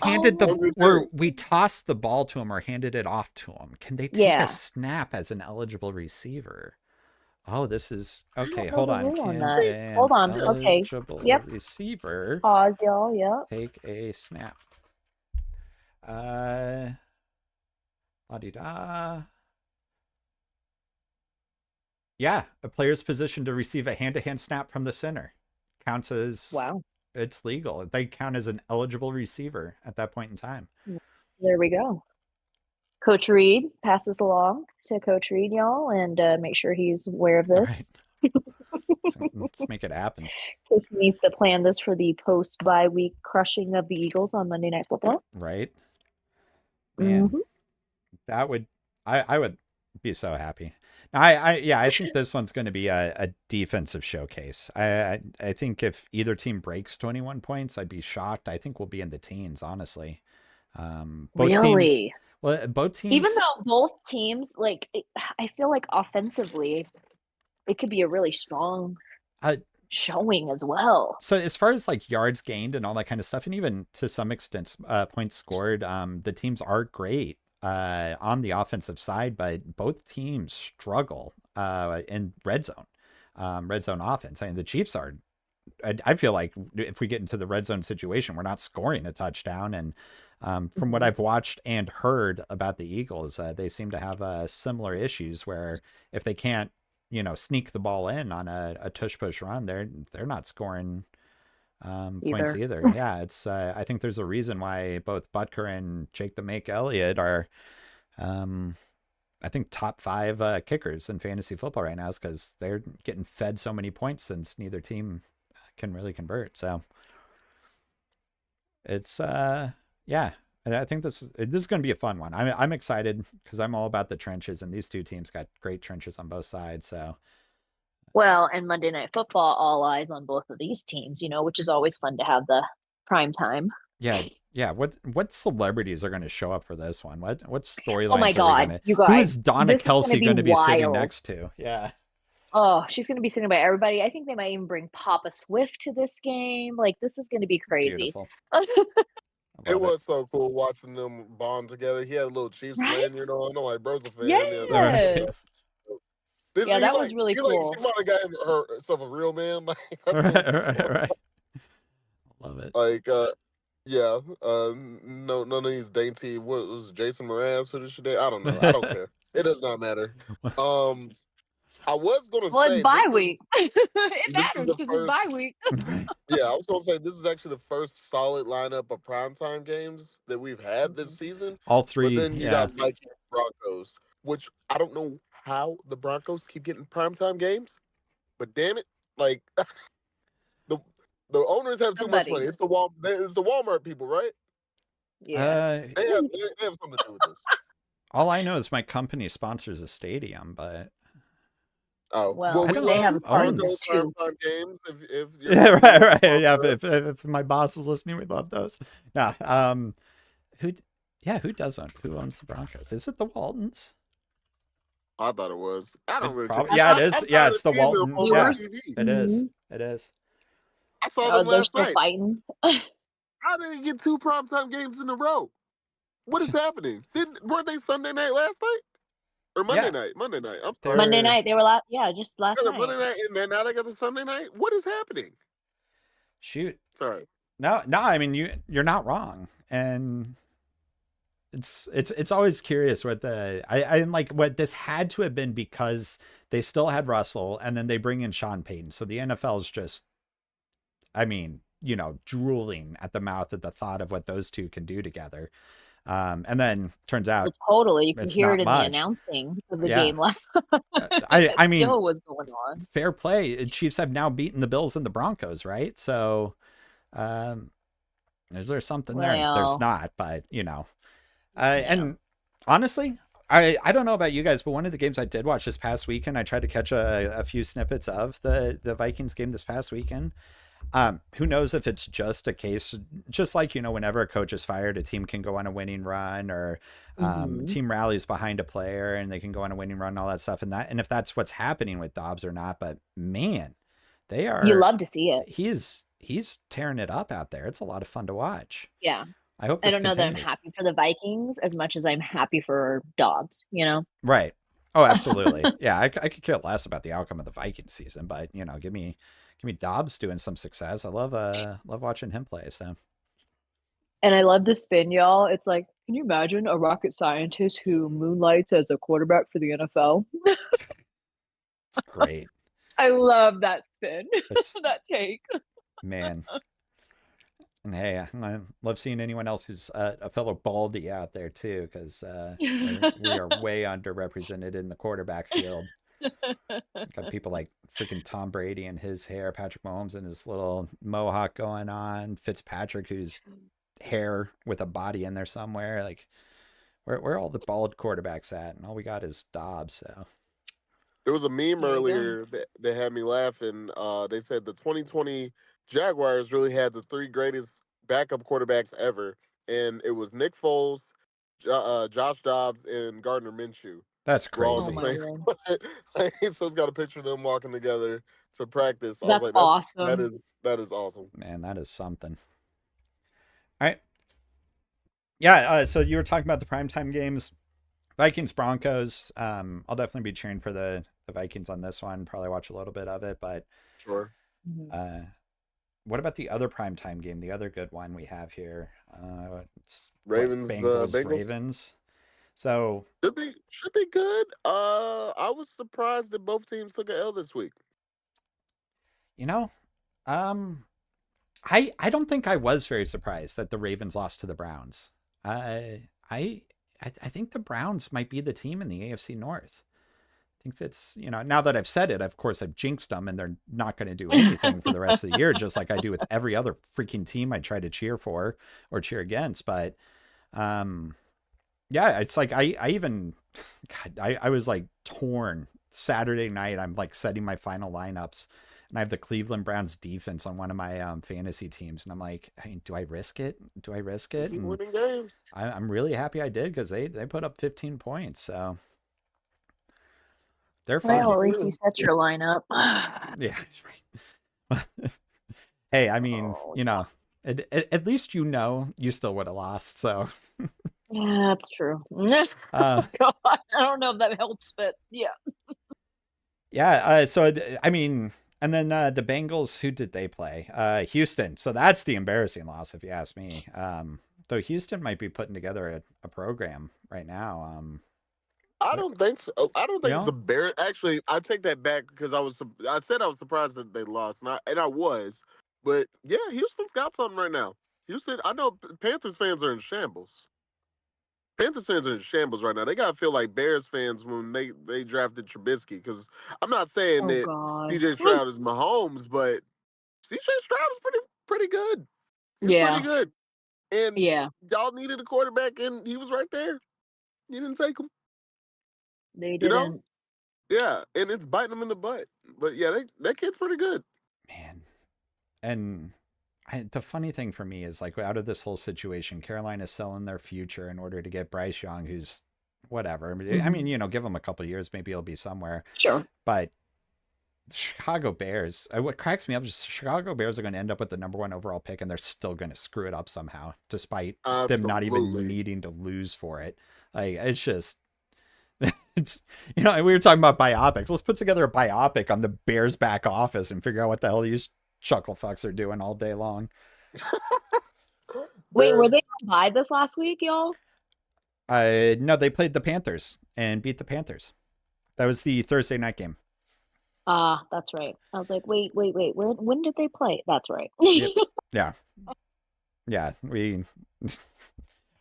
we tossed the ball to him or handed it off to him. Can they take a snap as an eligible receiver? Oh, this is okay. Hold on. Hold on. Okay. Yep. Receiver. Pause, y'all. Yep. Take a snap. La-di-da. Yeah, a player's position to receive a hand-to-hand snap from the center counts as it's legal. They count as an eligible receiver at that point in time. There we go. Coach Reed, pass this along to Coach Reed, y'all, and make sure he's aware of this. Right. Let's make it happen. He needs to plan this for the post-bye week crushing of the Eagles on Monday Night Football. Right. Man, that would I would be so happy. I think this one's going to be a defensive showcase. I think if either team breaks 21 points, I'd be shocked. I think we'll be in the teens, honestly. Really? Both teams. Even though both teams, like, I feel like offensively, it could be a really strong showing as well. So as far as like yards gained and all that kind of stuff, and even to some extent points scored, the teams are great on the offensive side, but both teams struggle in red zone offense. I mean, the Chiefs are. I feel like if we get into the red zone situation, we're not scoring a touchdown. And from what I've watched and heard about the Eagles, they seem to have similar issues where if they can't, sneak the ball in on a tush push run, they're not scoring points either. Yeah, it's I think there's a reason why both Butker and Jake the Make Elliott are, I think, top 5 kickers in fantasy football right now, is because they're getting fed so many points since neither team can really convert. So it's yeah. I think this is going to be a fun one. I'm excited because I'm all about the trenches, and these two teams got great trenches on both sides. So, well, and Monday Night Football, all eyes on both of these teams, which is always fun to have the prime time. Yeah. What celebrities are going to show up for this one? What storylines? Oh my God, you guys! Who is Donna Kelsey going to be sitting next to? Yeah. Oh, she's going to be sitting by everybody. I think they might even bring Papa Swift to this game. Like, this is going to be crazy. It was so cool watching them bond together. He had a little Chiefs lanyard on. I'm like, bro's a fan. Yes. Yeah, that was really cool. She might have got herself a real man. Right. Love it. Like, yeah. No, none of these dainty. What was Jason Mraz for this today? I don't know. I don't care. It does not matter. I was going to say. It's bye week. It matters because it's bye week. Yeah, I was going to say this is actually the first solid lineup of primetime games that we've had this season. All 3. But then you got Vikings, Broncos, which I don't know how the Broncos keep getting primetime games, but damn it, like the owners have too much money. It's the Walmart people, right? Yeah, they have something to do with this. All I know is my company sponsors a stadium, but. Oh well, they have Broncos primetime games. If yeah, right. Yeah, if my boss is listening, we love those. Nah, who owns the Broncos? Is it the Waltons? I thought it was. I don't really. Yeah, it is. Yeah, it's the Walton. Yeah, it is. Mm-hmm. It is. I saw them last night. Fighting. How did they get 2 primetime games in a row? What is happening? Weren't they Sunday night last night? Or Monday night? Monday night. I'm sorry. Monday night. They were just last night. Monday night, and then now they got the Sunday night. What is happening? Shoot. Sorry. No. I mean, you're not wrong, and it's always curious what I'm like. What this had to have been because they still had Russell, and then they bring in Sean Payton. So the NFL is just, I mean, drooling at the mouth at the thought of what those two can do together. And then turns out totally you can hear it in the announcing of the game last. I mean, still was going on. Fair play. Chiefs have now beaten the Bills and the Broncos, right? So, is there something there? There's not, but and honestly, I don't know about you guys, but one of the games I did watch this past weekend, I tried to catch a few snippets of the Vikings game this past weekend. Who knows if it's just a case, just like, whenever a coach is fired, a team can go on a winning run, or team rallies behind a player and they can go on a winning run and all that stuff. And if that's what's happening with Dobbs or not, but man, you love to see it. He's tearing it up out there. It's a lot of fun to watch. Yeah. I hope I don't know that I'm happy for the Vikings as much as I'm happy for Dobbs, Right. Oh, absolutely. Yeah. I could care less about the outcome of the Vikings season, but give me Dobbs doing some success. I love watching him play. So, and I love the spin, y'all. It's like, can you imagine a rocket scientist who moonlights as a quarterback for the NFL? It's great. I love that spin. That take. Man. And hey, I love seeing anyone else who's a fellow Baldy out there too, because we are way underrepresented in the quarterback field. Got people like freaking Tom Brady and his hair, Patrick Mahomes and his little mohawk going on, Fitzpatrick whose hair with a body in there somewhere. Like, where are all the bald quarterbacks at? And all we got is Dobbs. So there was a meme earlier that had me laughing. They said the 2020 Jaguars really had the 3 greatest backup quarterbacks ever, and it was Nick Foles, Josh Dobbs, and Gardner Minshew. That's We're all Oh in crazy. my the word. same. So it's got a picture of them walking together to practice. I was That's like, awesome. that is awesome. Man, that is something. All right. Yeah, so you were talking about the primetime games. Vikings Broncos. I'll definitely be cheering for the Vikings on this one. Probably watch a little bit of it, but Sure. Mhm. what about the other primetime game? The other good one we have here. It's what, Ravens, Bengals Bengals Ravens. So should be good. I was surprised that both teams took an L this week. you know, um, I don't think I was very surprised that the Ravens lost to the Browns. I I think the Browns might be the team in the AFC North. I think that's, now that I've said it, of course I've jinxed them and they're not going to do anything for the rest of the year, just like I do with every other freaking team I try to cheer for or cheer against. But um, yeah, it's like I even, God, I was like torn Saturday night. I'm like setting my final lineups and I have the Cleveland Browns defense on one of my fantasy teams. And I'm like, hey, do I risk it? Do I risk You it? keep And winning games. I'm really happy I did because they put up 15 points. So they're Gotta Well, fun. at keep least you winning. set your lineup. Yeah, right. Hey, I mean, Oh, at least you still would have lost. So, yeah, that's true. uh, God, I don't know if that helps, but yeah. yeah. I mean, and then the Bengals, who did they play? Houston. So that's the embarrassing loss, if you ask me. Though Houston might be putting together a program right now. I don't think so. I don't You think it's a know, bear. Actually, I take that back because I said I was surprised that they lost, and I was. But yeah, Houston's got something right now. Houston, I know Panthers fans are in shambles. Panthers fans are in shambles right now. They gotta feel like Bears fans when they drafted Trubisky. Because I'm not saying Oh that God. C.J. Stroud is Mahomes, but C.J. Stroud is pretty good. He's pretty Yeah, good. And yeah, y'all needed a quarterback, and he was right there. You didn't take him. they You know? didn't. Yeah, and it's biting them in the butt. But yeah, that kid's pretty good. man. And the funny thing for me is like out of this whole situation, Carolina's selling their future in order to get Bryce Young, who's whatever. I mean, Mhm. give him a couple of years, maybe he'll be somewhere. Sure. But the Chicago Bears, what cracks me up is Chicago Bears are going to end up with the number one overall pick, and they're still going to screw it up somehow, despite them not even Absolutely. needing to lose for it. Like it's just. It's we were talking about biopics. Let's put together a biopic on the Bears back office and figure out what the hell these chuckle fucks are doing all day long. Wait, were Bears. they on bye this last week, y'all? No, they played the Panthers and beat the Panthers. That was the Thursday night game. Ah, that's right. I was like, wait. When did they play? That's right. Yep. Yeah. Yeah.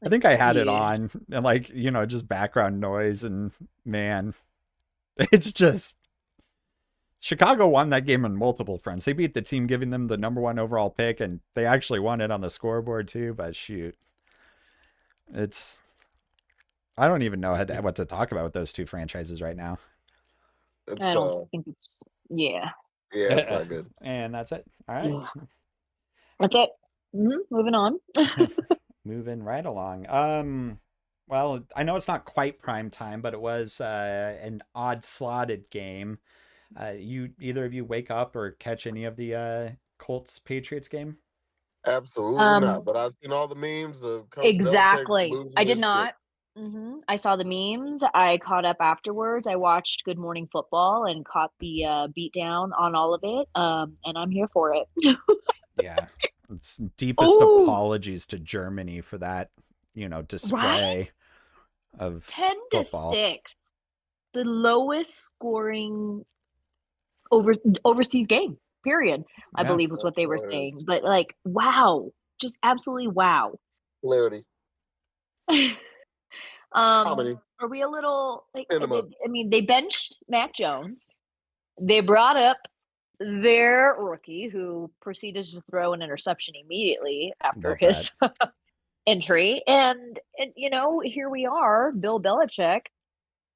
I Like, think I had it yeah. on and like, just background noise and man, it's just Chicago won that game on multiple fronts. They beat the team giving them the number one overall pick and they actually won it on the scoreboard too, but shoot. I don't even know what to talk about with those two franchises right now. It's I don't think it's yeah. yeah, it's not good. And that's it. All right. Yeah. That's it. Moving on. Moving right along. Well, I know it's not quite prime time, but it was an odd slotted game. You either of you wake up or catch any of the Colts Patriots game? Absolutely not. But I've seen all the memes of Coach Belichick Exactly. I losing did his shit. not. I saw the memes. I caught up afterwards. I watched Good Morning Football and caught the beat down on all of it. And I'm here for it. Yeah. It's deepest Oh, apologies to Germany for that, right? display of 10 to football. 6. The lowest scoring overseas game, period. I Yeah. believe was what That's they were hilarious. saying. But like, wow. Just absolutely wow. Clarity. How many? Are we a little like Cinema. I mean, they benched Mac Jones. They brought up their rookie who proceeded to throw an interception immediately after Love his entry. And here we are, Bill Belichick,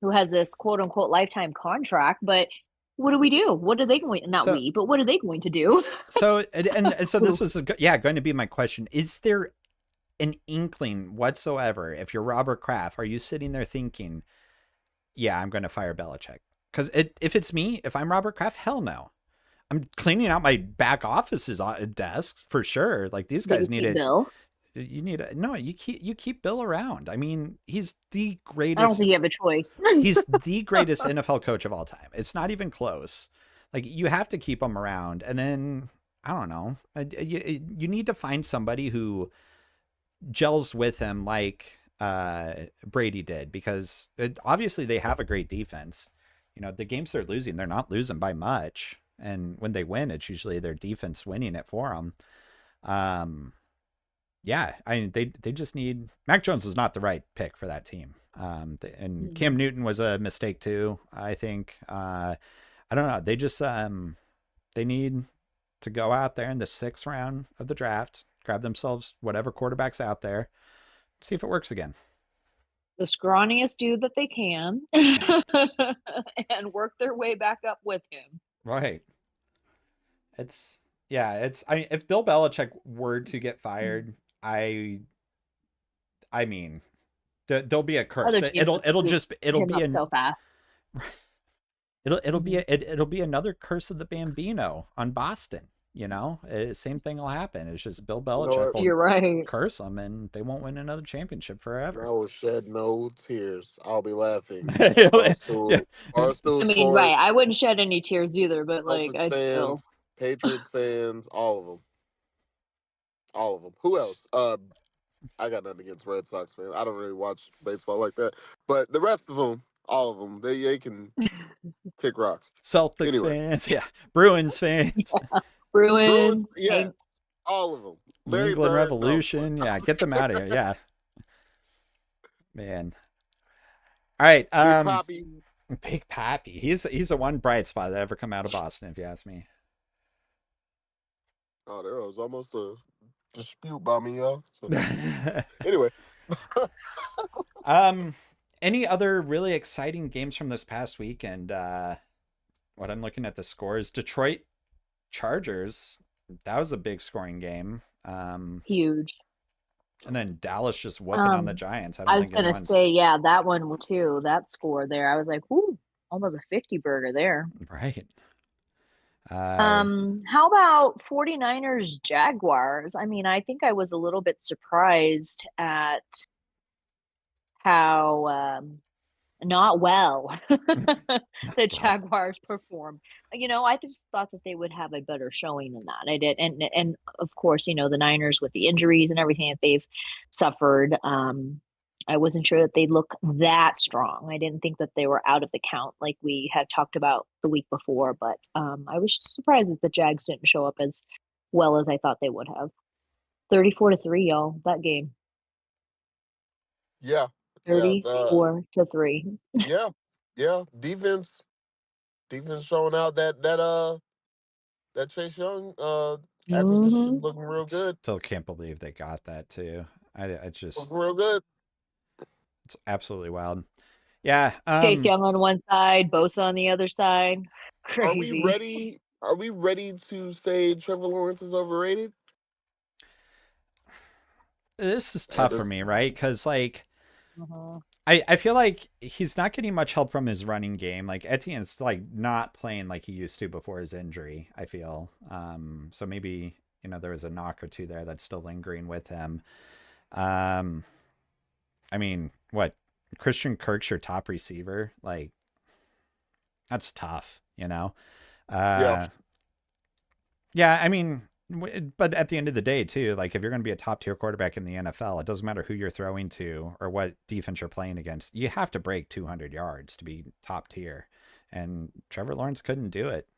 who has this quote unquote lifetime contract, but what do we do? What are they going not So we, but what are they going to do? so this was going to be my question. Is there an inkling whatsoever, if you're Robert Kraft, are you sitting there thinking, yeah, I'm going to fire Belichick. Because if it's me, if I'm Robert Kraft, hell no. I'm cleaning out my back office's desks for sure. Like these But you guys need keep it. Bill. You need a no. You keep Bill around. I mean, he's the I don't think greatest. you have a choice. He's the greatest NFL coach of all time. It's not even close. Like you have to keep him around, and then I don't know. You need to find somebody who gels with him like Brady did, because obviously they have a great defense. You know, the games they're losing, they're not losing by much, and when they win, it's usually their defense winning it for them. Yeah, they just need Mac Jones was not the right pick for that team. And Cam Newton was a mistake too. I think. I don't know. They just they need to go out there in the 6th round of the draft, grab themselves whatever quarterback's out there, see if it works again. The scrawniest dude that they can and work their way back up with him. Right. It's if Bill Belichick were to get fired, I mean, there'll be a curse. Other teams would It'll scoop him be up so fast. it'll be another curse of the Bambino on Boston. You know, same thing will happen. It's just Bill Belichick will You're right. curse them, and they won't win another championship I forever. will shed no tears. I'll be laughing. Yeah. Barstool I mean, Sports, right. I wouldn't shed any tears either, but like, Celtics I'd still. fans, Patriots fans, all of them. All of them. Who else? I got nothing against Red Sox fans. I don't really watch baseball like that. But the rest of them, all of them, they can kick rocks. Celtics Anyway. fans, yeah, Bruins fans, Bruins, yeah, all of them. New Larry England Bird, Revolution, no. yeah, get them out of here, yeah, man. All right, Big Poppy. Big Pappy. He's the one bright spot that ever come out of Boston, if you ask me. Oh, there was almost a dispute by me, y'all. So, anyway. Any other really exciting games from this past week? And what I'm looking at the scores, Detroit Chargers, that was a big scoring game. huge. And then Dallas just whooping on the Giants. I was gonna say, yeah, that one too. That score there, I was like, ooh, almost a 50 burger there. Right. How about 49ers Jaguars? I mean, I think I was a little bit surprised at how not well the Jaguars performed. You know, I just thought that they would have a better showing than that. I did, and of course, you know, the Niners with the injuries and everything that they've suffered. I wasn't sure that they'd look that strong. I didn't think that they were out of the count like we had talked about the week before, but I was just surprised that the Jags didn't show up as well as I thought they would have. 34-3, y'all, that game. Yeah. 34-3. Yeah. Defense showing out that Chase Young acquisition looking real good. Still can't believe they got that too. I just looking real good. It's absolutely wild. Yeah. Chase Young on one side, Bosa on the other side. Crazy. Are we ready to say Trevor Lawrence is overrated? This is tough for me, right? Because like Uh-huh. I feel like he's not getting much help from his running game. Like Etienne's like not playing like he used to before his injury, I feel. So maybe, you know, there was a knock or two there that's still lingering with him. I mean, what, Christian Kirk's your top receiver? Like, that's tough, you know? Yeah, I mean, but at the end of the day, too, like if you're going to be a top tier quarterback in the NFL, it doesn't matter who you're throwing to or what defense you're playing against. You have to break 200 yards to be top tier. And Trevor Lawrence couldn't do it.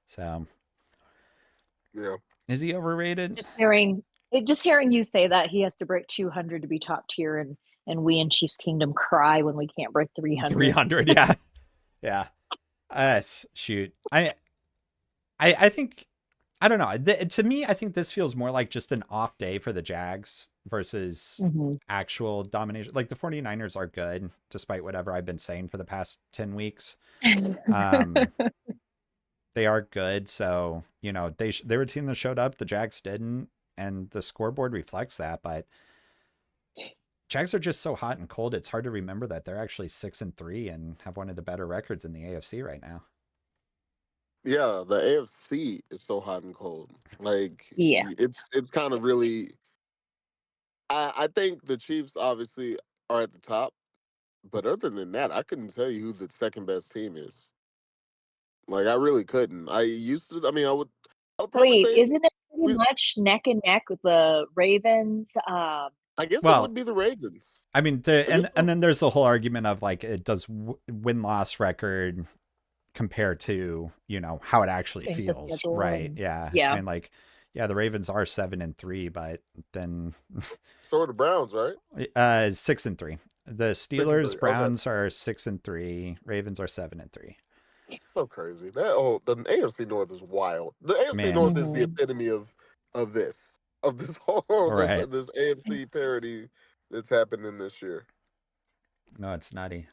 So, yeah. Is he overrated? Just hearing you say that he has to break 200 to be top tier, and we in Chiefs Kingdom cry when we can't break 300. 300, yeah. Yeah. Shoot. I think, I don't know. To me, I think this feels more like just an off day for the Jags versus actual domination. Like the 49ers are good, despite whatever I've been saying for the past 10 weeks. They are good. So, you know, they were a team that showed up. The Jags didn't. And the scoreboard reflects that. But Jags are just so hot and cold. It's hard to remember that they're actually 6-3 and have one of the better records in the AFC right now. Yeah, the AFC is so hot and cold. Like Yeah. it's kind of really. I think the Chiefs obviously are at the top, but other than that, I couldn't tell you who the second best team is. Like I really couldn't. I used to. I mean, I would probably Wait, say isn't it pretty we. much neck and neck with the Ravens? I guess it would Well, be the Ravens. I mean, I guess and then there's the whole argument of like, it does win loss record compare to, you know, how it actually Strength of feels, schedule right? and Yeah, yeah. and like, yeah, the Ravens are 7-3, but then so are the Browns, right? 6-3. The 6-3. Steelers, Okay. Browns are 6-3. Ravens are 7-3. So crazy. The AFC North is wild. The AFC Man, North is the Mhm. epitome of this whole right? this AFC parody that's happening this year. No, it's nutty.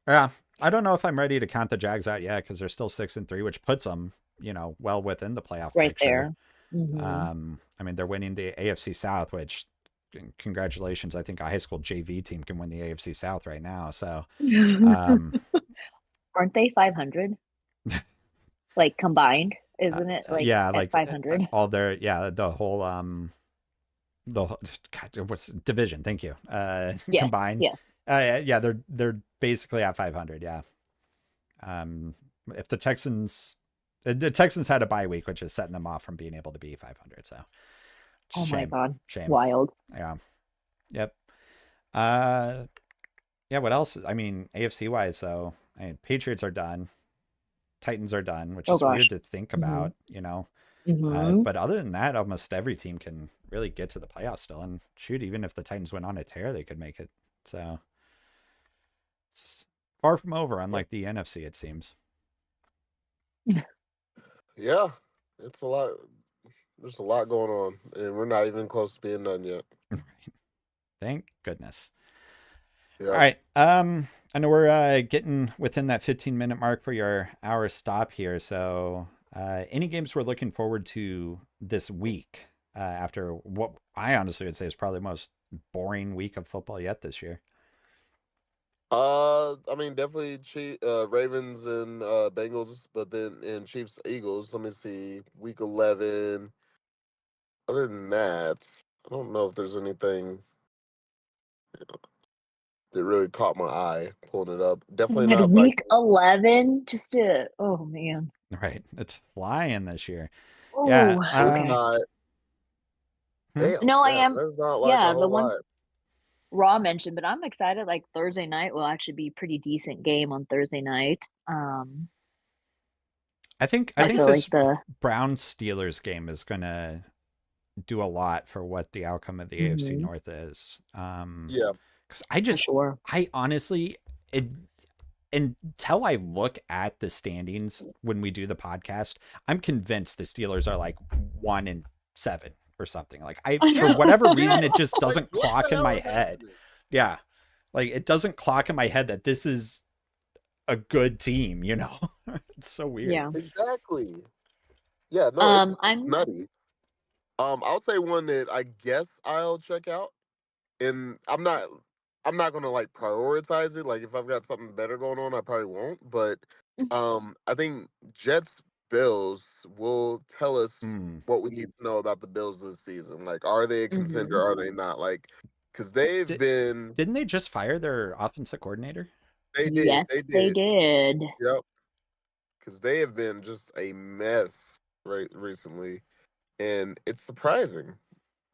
Yeah, I don't know if I'm ready to count the Jags out yet because they're still 6-3, which puts them, you know, well within the playoff Right picture. there. Hmm. I mean, they're winning the AFC South, which congratulations. I think a high school JV team can win the AFC South right now. So, Aren't they 500? Like combined, isn't it? Like yeah, at like 500? all their, yeah, the whole, God, what's division? Thank you. Yes, Combined. yes. Yeah, they're basically at 500. Yeah. If the Texans had a bye week, which is setting them off from being able to be 500. So, Oh my God. shame. Wild. Yeah. Yep. Yeah. What else? I mean, AFC wise, though, I mean, Patriots are done. Titans are done, which Oh is weird gosh. to think Hmm. about, you know. Hmm. But other than that, almost every team can really get to the playoffs still. And shoot, even if the Titans went on a tear, they could make it. So it's far from over, unlike the NFC, it seems. Yeah, it's a lot. There's a lot going on, and we're not even close to being done yet. Thank goodness. Yeah. All right. I know we're getting within that 15-minute mark for your hour stop here. So, any games we're looking forward to this week after what I honestly would say is probably the most boring week of football yet this year? I mean, definitely Ravens and Bengals, but then in Chiefs Eagles. Let me see, week 11. Other than that, I don't know if there's anything that really caught my eye. Pulling it up, definitely At not like. week 11, just to, oh man. Right. It's flying this year. Yeah. Oh, There's okay. not. Hmm? Damn, No, I yeah, am. there's not like a Yeah, the whole ones lot. Raw mentioned, but I'm excited. Like Thursday night will actually be a pretty decent game on Thursday night. I think I feel like this the Browns Steelers game is gonna do a lot for what the outcome of the AFC Mhm, North is. Yeah, Because for sure. I honestly, until I look at the standings when we do the podcast, I'm convinced the Steelers are like 1-7 or something. Like for yeah, whatever yeah. reason, it just Like, doesn't what clock the in hell my is head. happening? Yeah, like it doesn't clock in my head that this is a good team. You know, it's so weird. Yeah. Exactly. Yeah, no, it's I'm nutty. I'll say one that I guess I'll check out, and I'm not gonna like prioritize it. Like if I've got something better going on, I probably won't. But I think Jets Bills will tell us Mm. what we need to know about the Bills this season. Like, are they a contender? Mhm. Are they not? Like, because they've Did, been. didn't they just fire their offensive coordinator? They did. Yes, They they did. did. Yep. Because they have been just a mess recently, and it's surprising.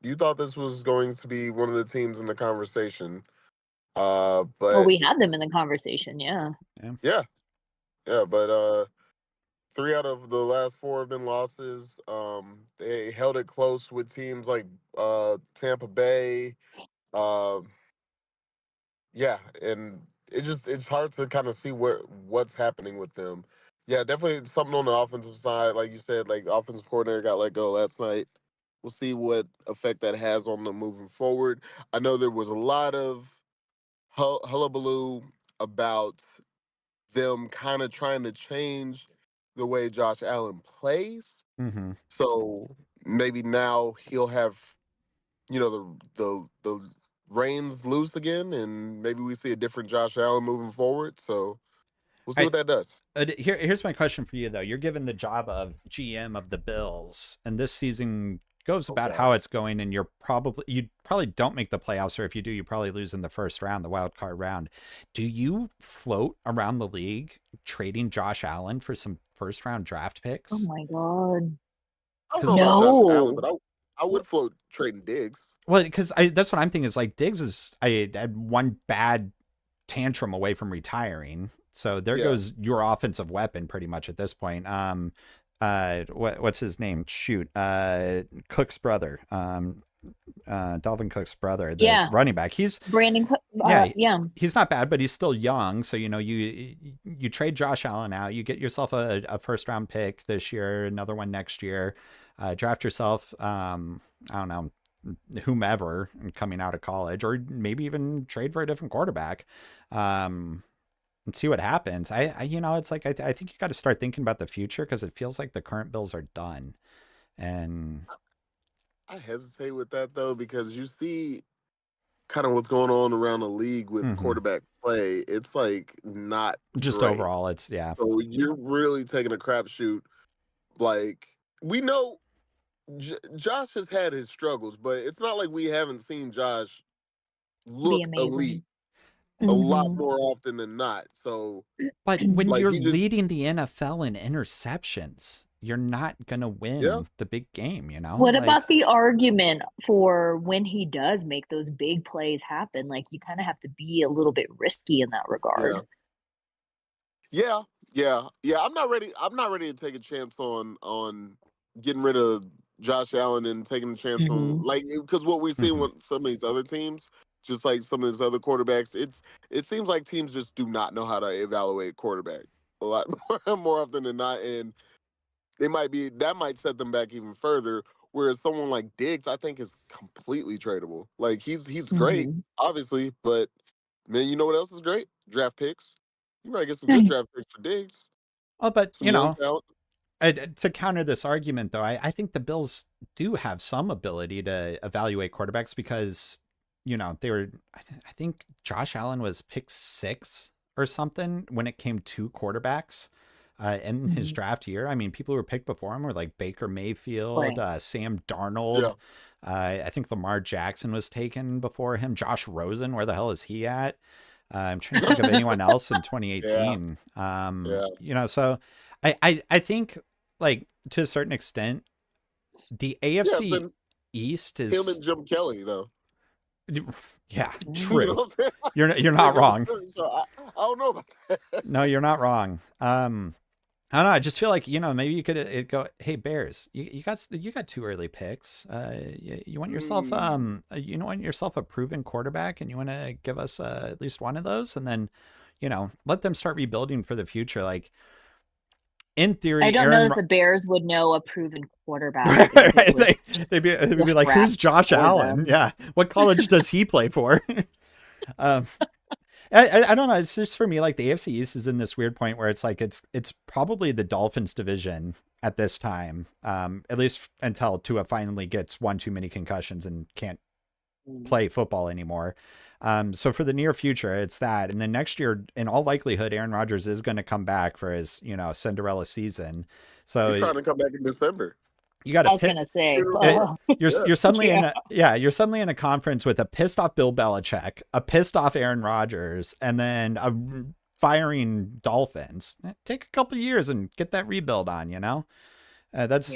You thought this was going to be one of the teams in the conversation, Well, but we had them in the conversation, yeah. yeah, yeah, but 3 out of the last 4 have been losses. They held it close with teams like Tampa Bay. Um, yeah, and it's hard to kind of see what's happening with them. Yeah, definitely something on the offensive side, like you said, like the offensive coordinator got let go last night. We'll see what effect that has on them moving forward. I know there was a lot of hullabaloo about them kind of trying to change the way Josh Allen plays. Mm-hmm. So maybe now he'll have, the reins loose again, and maybe we see a different Josh Allen moving forward. So we'll see I what that does. here's my question for you though. You're given the job of GM of the Bills, and this season goes Oh about God. how it's going, and you probably don't make the playoffs, or if you do, you probably lose in the first round, the wild card round. Do you float around the league trading Josh Allen for some first round draft Oh picks? my God. I don't Because know about Josh Allen, No. but I would float trading Diggs. well, because I that's what I'm thinking is like Diggs is I had one bad tantrum away from retiring. So there Yeah. goes your offensive weapon pretty much at this point. What's his name? Shoot, Cook's brother, Dalvin Cook's brother, the Yeah. running back. He's Brandon, yeah, yeah. he's not bad, but he's still young. So you know, you trade Josh Allen out, you get yourself a first round pick this year, another one next year. Draft yourself, I don't know, whomever coming out of college, or maybe even trade for a different quarterback. And see what happens. You know, it's like I think you got to start thinking about the future because it feels like the current Bills are done. And I hesitate with that though because you see kind of what's going on around the league with mhm, quarterback play. It's like not just great. overall, it's yeah. So you're really taking a crapshoot. Like we know Josh has had his struggles, but it's not like we haven't seen Josh Be look elite amazing. a lot Hmm. more often than not. So But when like you're he just leading the NFL in interceptions, you're not gonna yeah. win the big game. You know, What like about the argument for when he does make those big plays happen? Like you kind of have to be a little bit risky in that Yeah. regard. Yeah. Yeah. I'm not ready to take a chance on getting rid of Josh Allen and taking a chance on Hmm. like because what we've seen mhm. with some of these other teams, just like some of these other quarterbacks, it seems like teams just do not know how to evaluate quarterback a lot more often than not, and they might be that might set them back even further. Whereas someone like Diggs, I think, is completely tradable. Like he's great, Hmm. obviously, but man, you know what else is great? Draft picks. You might get some good draft picks for Diggs, Well, but some you young know, talent. to counter this argument, though, I think the Bills do have some ability to evaluate quarterbacks because, you know, I think Josh Allen was pick 6 or something when it came to quarterbacks in his Hmm. draft year. I mean, people who were picked before him were like Baker Mayfield, Right. Sam Darnold. Yeah, I think Lamar Jackson was taken before him. Josh Rosen, where the hell is he at? I'm trying to think of anyone else in yeah, 2018. yeah, You know, so I think like to a certain extent, the yeah. AFC Then East him is and Jim Kelly though. yeah, You know true. what I'm saying? You're not wrong. So I don't know about that. No, you're not wrong. I don't know. I just feel like, you know, maybe you could go, hey Bears, you got 2 early picks. You want yourself Hmm. you want yourself a proven quarterback, and you want to give us at least one of those, and then, you know, let them start rebuilding for the future. Like in I theory, don't know Aaron that the Bears would know a proven quarterback if it right? was They'd just be gift like, "Who's wrapped Josh for Allen? them. Yeah, what college does he play for?" um, I don't know. It's just for me, like the AFC East is in this weird point where it's like it's probably the Dolphins division at this time, at least until Tua finally gets one too many concussions and can't Mm. play football anymore. So for the near future, it's that, and then next year, in all likelihood, Aaron Rodgers is going to come back for his Cinderella season. So He's trying to come back in December. you got to I was pit gonna say, it, oh, Yeah. you're suddenly yeah. in you're suddenly in a conference with a pissed off Bill Belichick, a pissed off Aaron Rodgers, and then a firing Dolphins. Take a couple years and get that rebuild on. Yeah. That's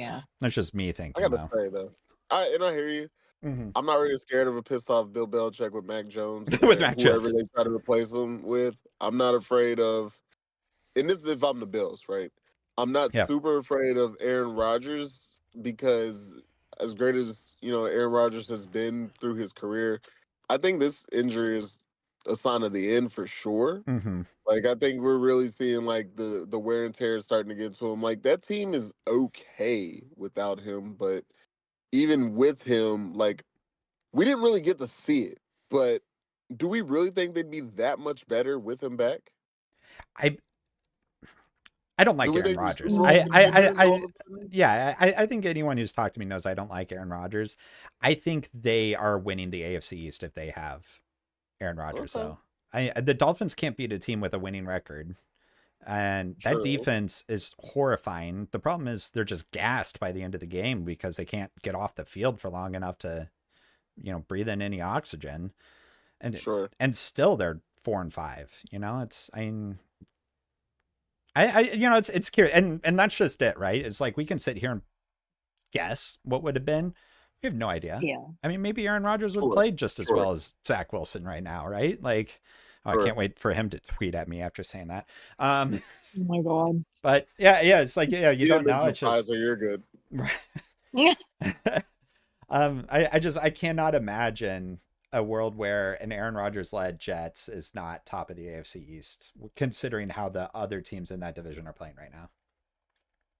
just me I thinking gotta though. say though, I hear you. Hmm. I'm not really scared of a pissed off Bill Belichick with Mac Jones With and Mac whoever Jones. they try to replace him with. I'm not afraid of, and this is if I'm the Bills, right? I'm not Yeah. super afraid of Aaron Rodgers because as great as Aaron Rodgers has been through his career, I think this injury is a sign of the end for sure. Hmm. Like I think we're really seeing like the wear and tear starting to get to him. Like that team is okay without him, but even with him, like we didn't really get to see it. But do we really think they'd be that much better with him back? I I don't like Do we Aaron think the Rodgers. Super Bowl contenders all of a sudden? Yeah, I think anyone who's talked to me knows I don't like Aaron Rodgers. I think they are winning the AFC East if they have Aaron Rodgers, Okay. though. The Dolphins can't beat a team with a winning record. And that True. defense is horrifying. The problem is they're just gassed by the end of the game because they can't get off the field for long enough to, breathe in any oxygen. And Sure. and still they're 4-5. It's curious, and that's just it, right? It's like we can sit here and guess what would have been. We have no idea. Yeah. I mean, maybe Aaron Rodgers would have Sure. played just as Sure. well as Zach Wilson right now, right? Like, I Sure. can't wait for him to tweet at me after saying that. Oh my God. But yeah, it's like, you You don't didn't know. mention It's just, Pfizer, you're good. Yeah. I cannot imagine a world where an Aaron Rodgers led Jets is not top of the AFC East, considering how the other teams in that division are playing right now.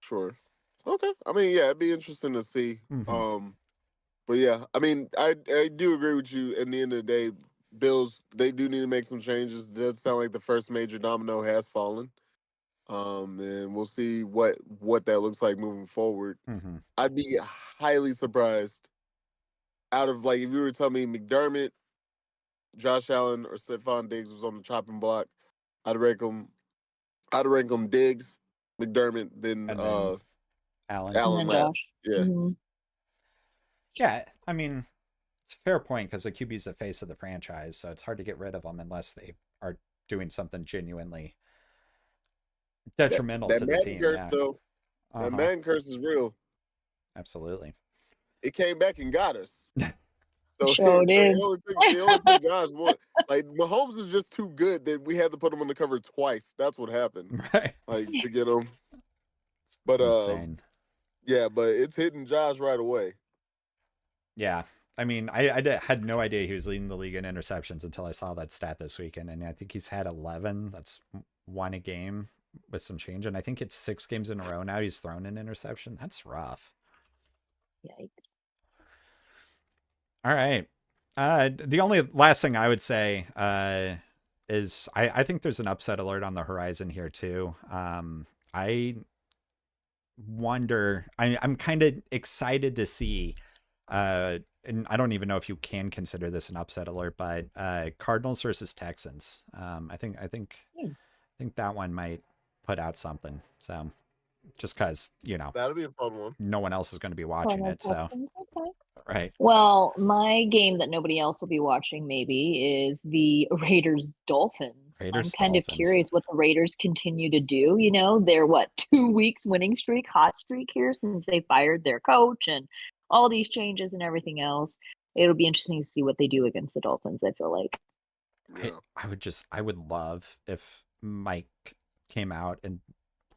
Sure. Okay. I mean, yeah, it'd be interesting to see. Mhm. But yeah, I mean, I do agree with you. At the end of the day, Bills, they do need to make some changes. It does sound like the first major domino has fallen. And we'll see what that looks like moving forward. Mm-hmm. I'd be highly surprised out of, like, if you were to tell me McDermott, Josh Allen, or Stephon Diggs was on the chopping block, I'd rank them Diggs, McDermott, then And then Allen. Allen And then last. Josh. Yeah. Mhm. Yeah, I mean, it's a fair point because the QB's the face of the franchise, so it's hard to get rid of them unless they are doing something genuinely detrimental That to the Madden team. curse, Yeah, though, that Madden curse is real. absolutely. It came back and got us. So, Sure did. it only took Josh one. Like, Mahomes is just too good that we had to put him on the cover twice. That's what happened. Right. Like, to get him. But Insane. yeah, but it's hitting Josh right away. Yeah. I mean, I had no idea he was leading the league in interceptions until I saw that stat this weekend, and I think he's had 11. That's one a game with some change, and I think it's 6 games in a row now he's thrown an interception. That's rough. Yikes. All right. The only last thing I would say is I think there's an upset alert on the horizon here too. I wonder. I'm kind of excited to see. And I don't even know if you can consider this an upset alert, but Cardinals versus Texans. I think that one might put out something. So just because That'll be a fun one. no one else is going to be watching it. So Okay. right. Well, my game that nobody else will be watching maybe is the Raiders Dolphins. I'm kind of curious what the Raiders continue to do. They're 2 weeks winning streak, hot streak here since they fired their coach and all these changes and everything else. It'll be interesting to see what they do against the Dolphins, I feel like. Yeah. I would love if Mike came out and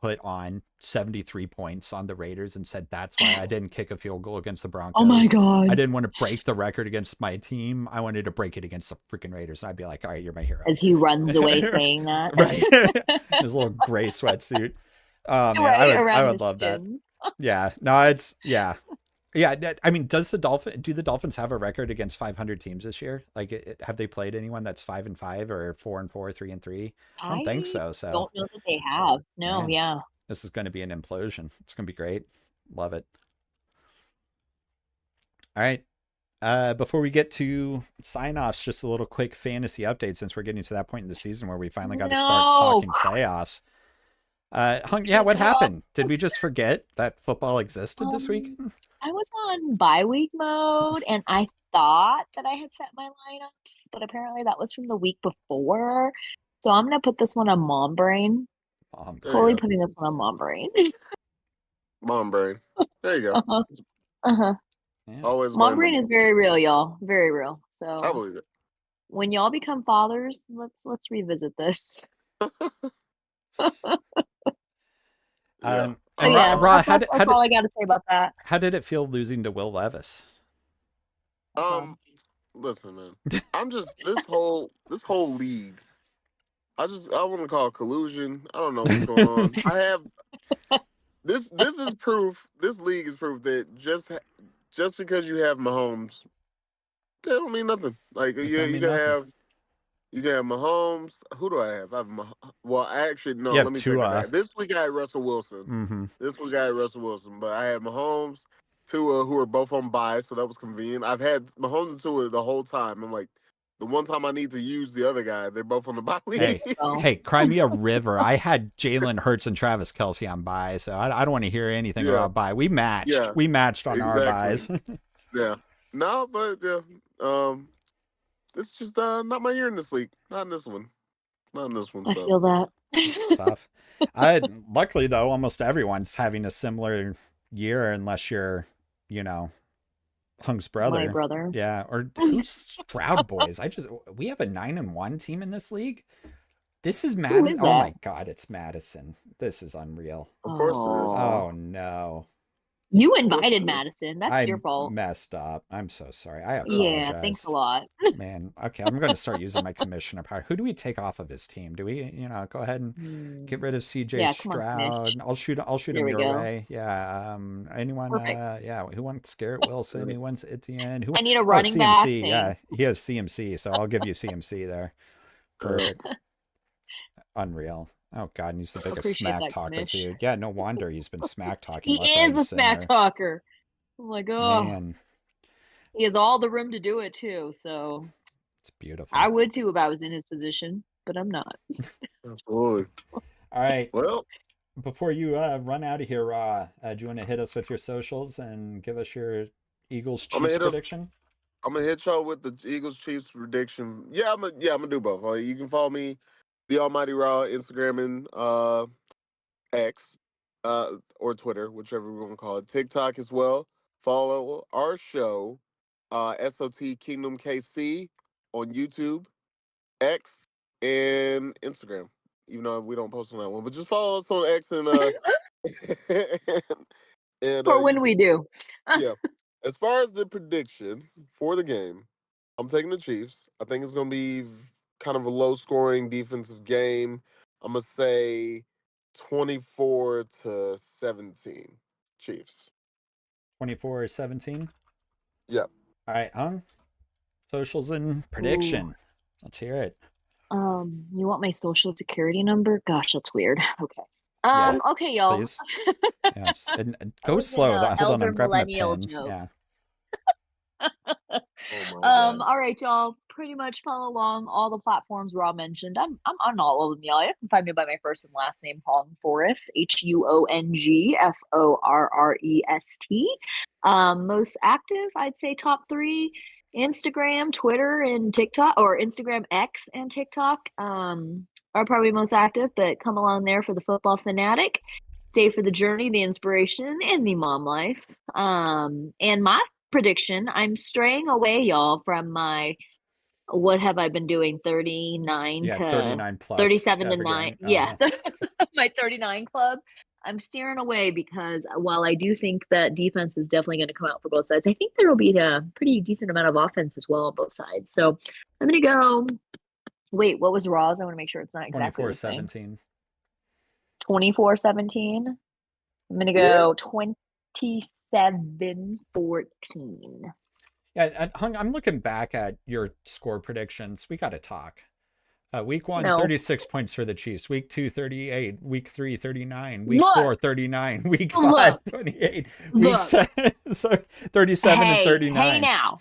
put on 73 points on the Raiders and said, that's why I didn't kick a field goal against the Broncos. Oh my God. I didn't want to break the record against my team. I wanted to break it against the freaking Raiders. And I'd be like, all right, you're my hero. As he runs away saying that. Right. His little gray sweatsuit. Man, Right, I would love that. Yeah. No, it's, yeah. Yeah, I mean, do the Dolphins have a record against 500 teams this year? Like, have they played anyone that's 5-5 or 4-4, 3-3? I don't think so. So don't know that they have. No, Man. yeah. This is going to be an implosion. It's going to be great. Love it. All right. Before we get to sign-offs, just a little quick fantasy update since we're getting to that point in the season where we finally got to start talking playoffs. What happened? Did we just forget that football existed this weekend? I was on bye week mode and I thought that I had set my lineups, but apparently that was from the week before. So I'm going to put this one on Mom Brain. Totally putting this one on Mom Brain. Mom Brain. There you go. Yeah. Always Mom Brain is very real, y'all. Very real. So I believe it. When y'all become fathers, let's revisit this. Yeah. That's all I got to say about that. How did it feel losing to Will Levis? Listen, man. I'm just this whole league. I want to call it collusion. I don't know what's going on. I have this is proof. This league is proof that just because you have Mahomes, that don't mean nothing. Like you You got Mahomes. Who do I have? Well, I actually no. You have Let me take that Tua. back. This week I had Russell Wilson. Mm-hmm. This week I had Russell Wilson, but I had Mahomes, Tua, who are both on bye, so that was convenient. I've had Mahomes and Tua the whole time. I'm like, the one time I need to use the other guy, they're both on the bye week. Hey, cry me a river. I had Jalen Hurts and Travis Kelce on bye, so I don't want to hear anything about bye. We matched. Yeah, we matched on our buys. Yeah. No, but yeah. It's just not my year in this league. Not in this one. Not in this one. I feel that. It's tough. Luckily though, almost everyone's having a similar year, unless you're, Hung's brother. My brother. Yeah, or who's Stroud Boys? We have a 9-1 team in this league. This is Madison. Oh my God, it's Madison. This is unreal. Of course it is. Oh no. You invited Madison. That's your fault. I messed up. I'm so sorry. I apologize. Yeah, thanks a lot. Man, okay, I'm going to start using my commissioner power. Who do we take off of his team? Do we, go ahead and get rid of CJ Stroud? I'll shoot him your way. Yeah. Anyone? Who wants Garrett Wilson? Who wants Etienne? I need a running back. Yeah, he has CMC, so I'll give you CMC there. Perfect. Unreal. Oh God, and he's the biggest smack talker too. Yeah, no wonder he's been smack talking. He is a smack talker. Oh my God. Man. He has all the room to do it too. So it's beautiful. I would too if I was in his position, but I'm not. Absolutely. All right. Well, before you run out of here, do you want to hit us with your socials and give us your Eagles Chiefs prediction? I'm gonna hit y'all with the Eagles Chiefs prediction. I'm gonna do both. You can follow me, The Almighty Raw, Instagram and X, or Twitter, whichever we want to call it. TikTok as well. Follow our show, SOT Kingdom KC, on YouTube, X, and Instagram. Even though we don't post on that one, but just follow us on X and for when we do. Yeah. As far as the prediction for the game, I'm taking the Chiefs. I think it's going to be kind of a low-scoring defensive game. I'm going to say 24-17 Chiefs. 24-17? Yep. All right, Hung. Socials and prediction. Ooh. Let's hear it. You want my social security number? Gosh, that's weird. Okay. Okay, y'all. Please. Yes. And go slow. Hold on, I'm grabbing a pen. Joke. Yeah. All right, y'all. Pretty much follow along all the platforms Rob mentioned. I'm on all of them, y'all. You can find me by my first and last name, Hong Forrest, HUONG FORREST. Most active, I'd say top 3. Instagram, Twitter, and TikTok, or Instagram X and TikTok are probably most active, but come along there for the football fanatic. Stay for the journey, the inspiration, and the mom life. And my prediction, I'm straying away, y'all, from my, what have I been doing, 39 to 39 plus 37 to 9. Yeah, my 39 club. I'm steering away because while I do think that defense is definitely going to come out for both sides, I think there will be a pretty decent amount of offense as well on both sides. So I'm going to go. Wait, what was Raw's? I want to make sure it's not exactly 24-17. 24-17. I'm going to go 27-14. Yeah, Hung, I'm looking back at your score predictions. We got to talk. Week 1, 36 points for the Chiefs. Week 2, 38. Week 3, 39. Week 4, 39. Week 5, 28. Week 7, 37 and 39. Hey now.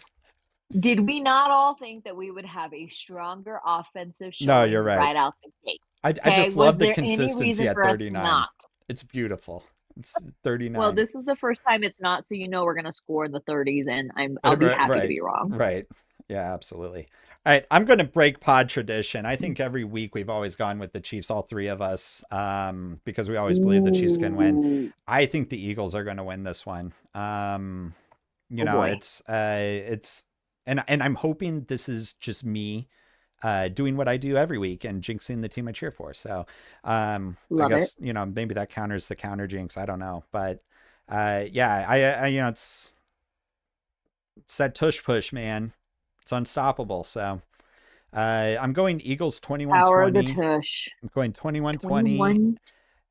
Did we not all think that we would have a stronger offensive show? No, you're right out the gate? I just love the consistency at 39. It's beautiful. It's 39. Well, this is the first time it's not, so we're going to score in the 30s, and I'll be happy to be wrong. Right. Yeah, absolutely. All right, I'm going to break pod tradition. I think every week we've always gone with the Chiefs, all 3 of us, because we always believe the Chiefs can win. I think the Eagles are going to win this one. It's and I'm hoping this is just me doing what I do every week and jinxing the team I cheer for. So I guess maybe that counters the counter jinx. I don't know, but I it's that tush push, man. It's unstoppable. So I'm going Eagles 21-20. Power of the tush. I'm going 21-20.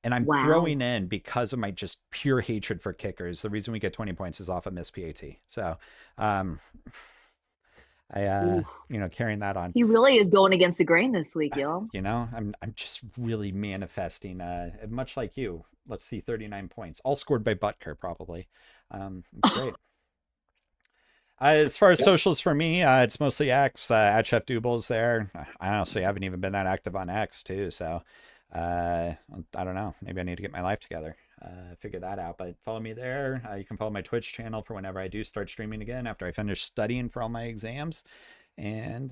And I'm throwing in, because of my just pure hatred for kickers, the reason we get 20 points is off a missed PAT. So Ooh. Carrying that on. He really is going against the grain this week, yo. I'm just really manifesting, much like you. Let's see, 39 points, all scored by Butker, probably. Great. As far as socials for me, it's mostly X. At Chef Dooble's there. I honestly haven't even been that active on X too, so I don't know. Maybe I need to get my life together, figure that out. But follow me there. You can follow my Twitch channel for whenever I do start streaming again after I finish studying for all my exams, and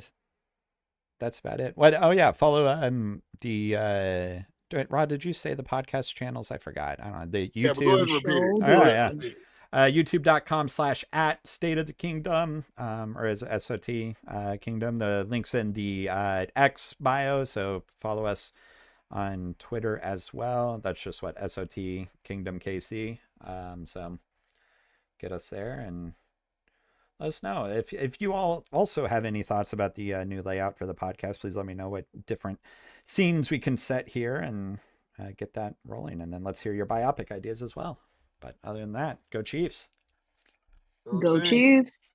that's about it. What? Oh yeah, follow Rod, did you say the podcast channels? I forgot. I don't know. The YouTube. Yeah, but go ahead and repeat it. Oh, yeah. YouTube.com/@ State of the Kingdom, or as SOT Kingdom. The link's in the X bio, so follow us on Twitter as well. That's just what SOT Kingdom KC. So get us there and let us know. If you all also have any thoughts about the new layout for the podcast, please let me know what different scenes we can set here and get that rolling. And then let's hear your biopic ideas as well. But other than that, go Chiefs. Go Chiefs.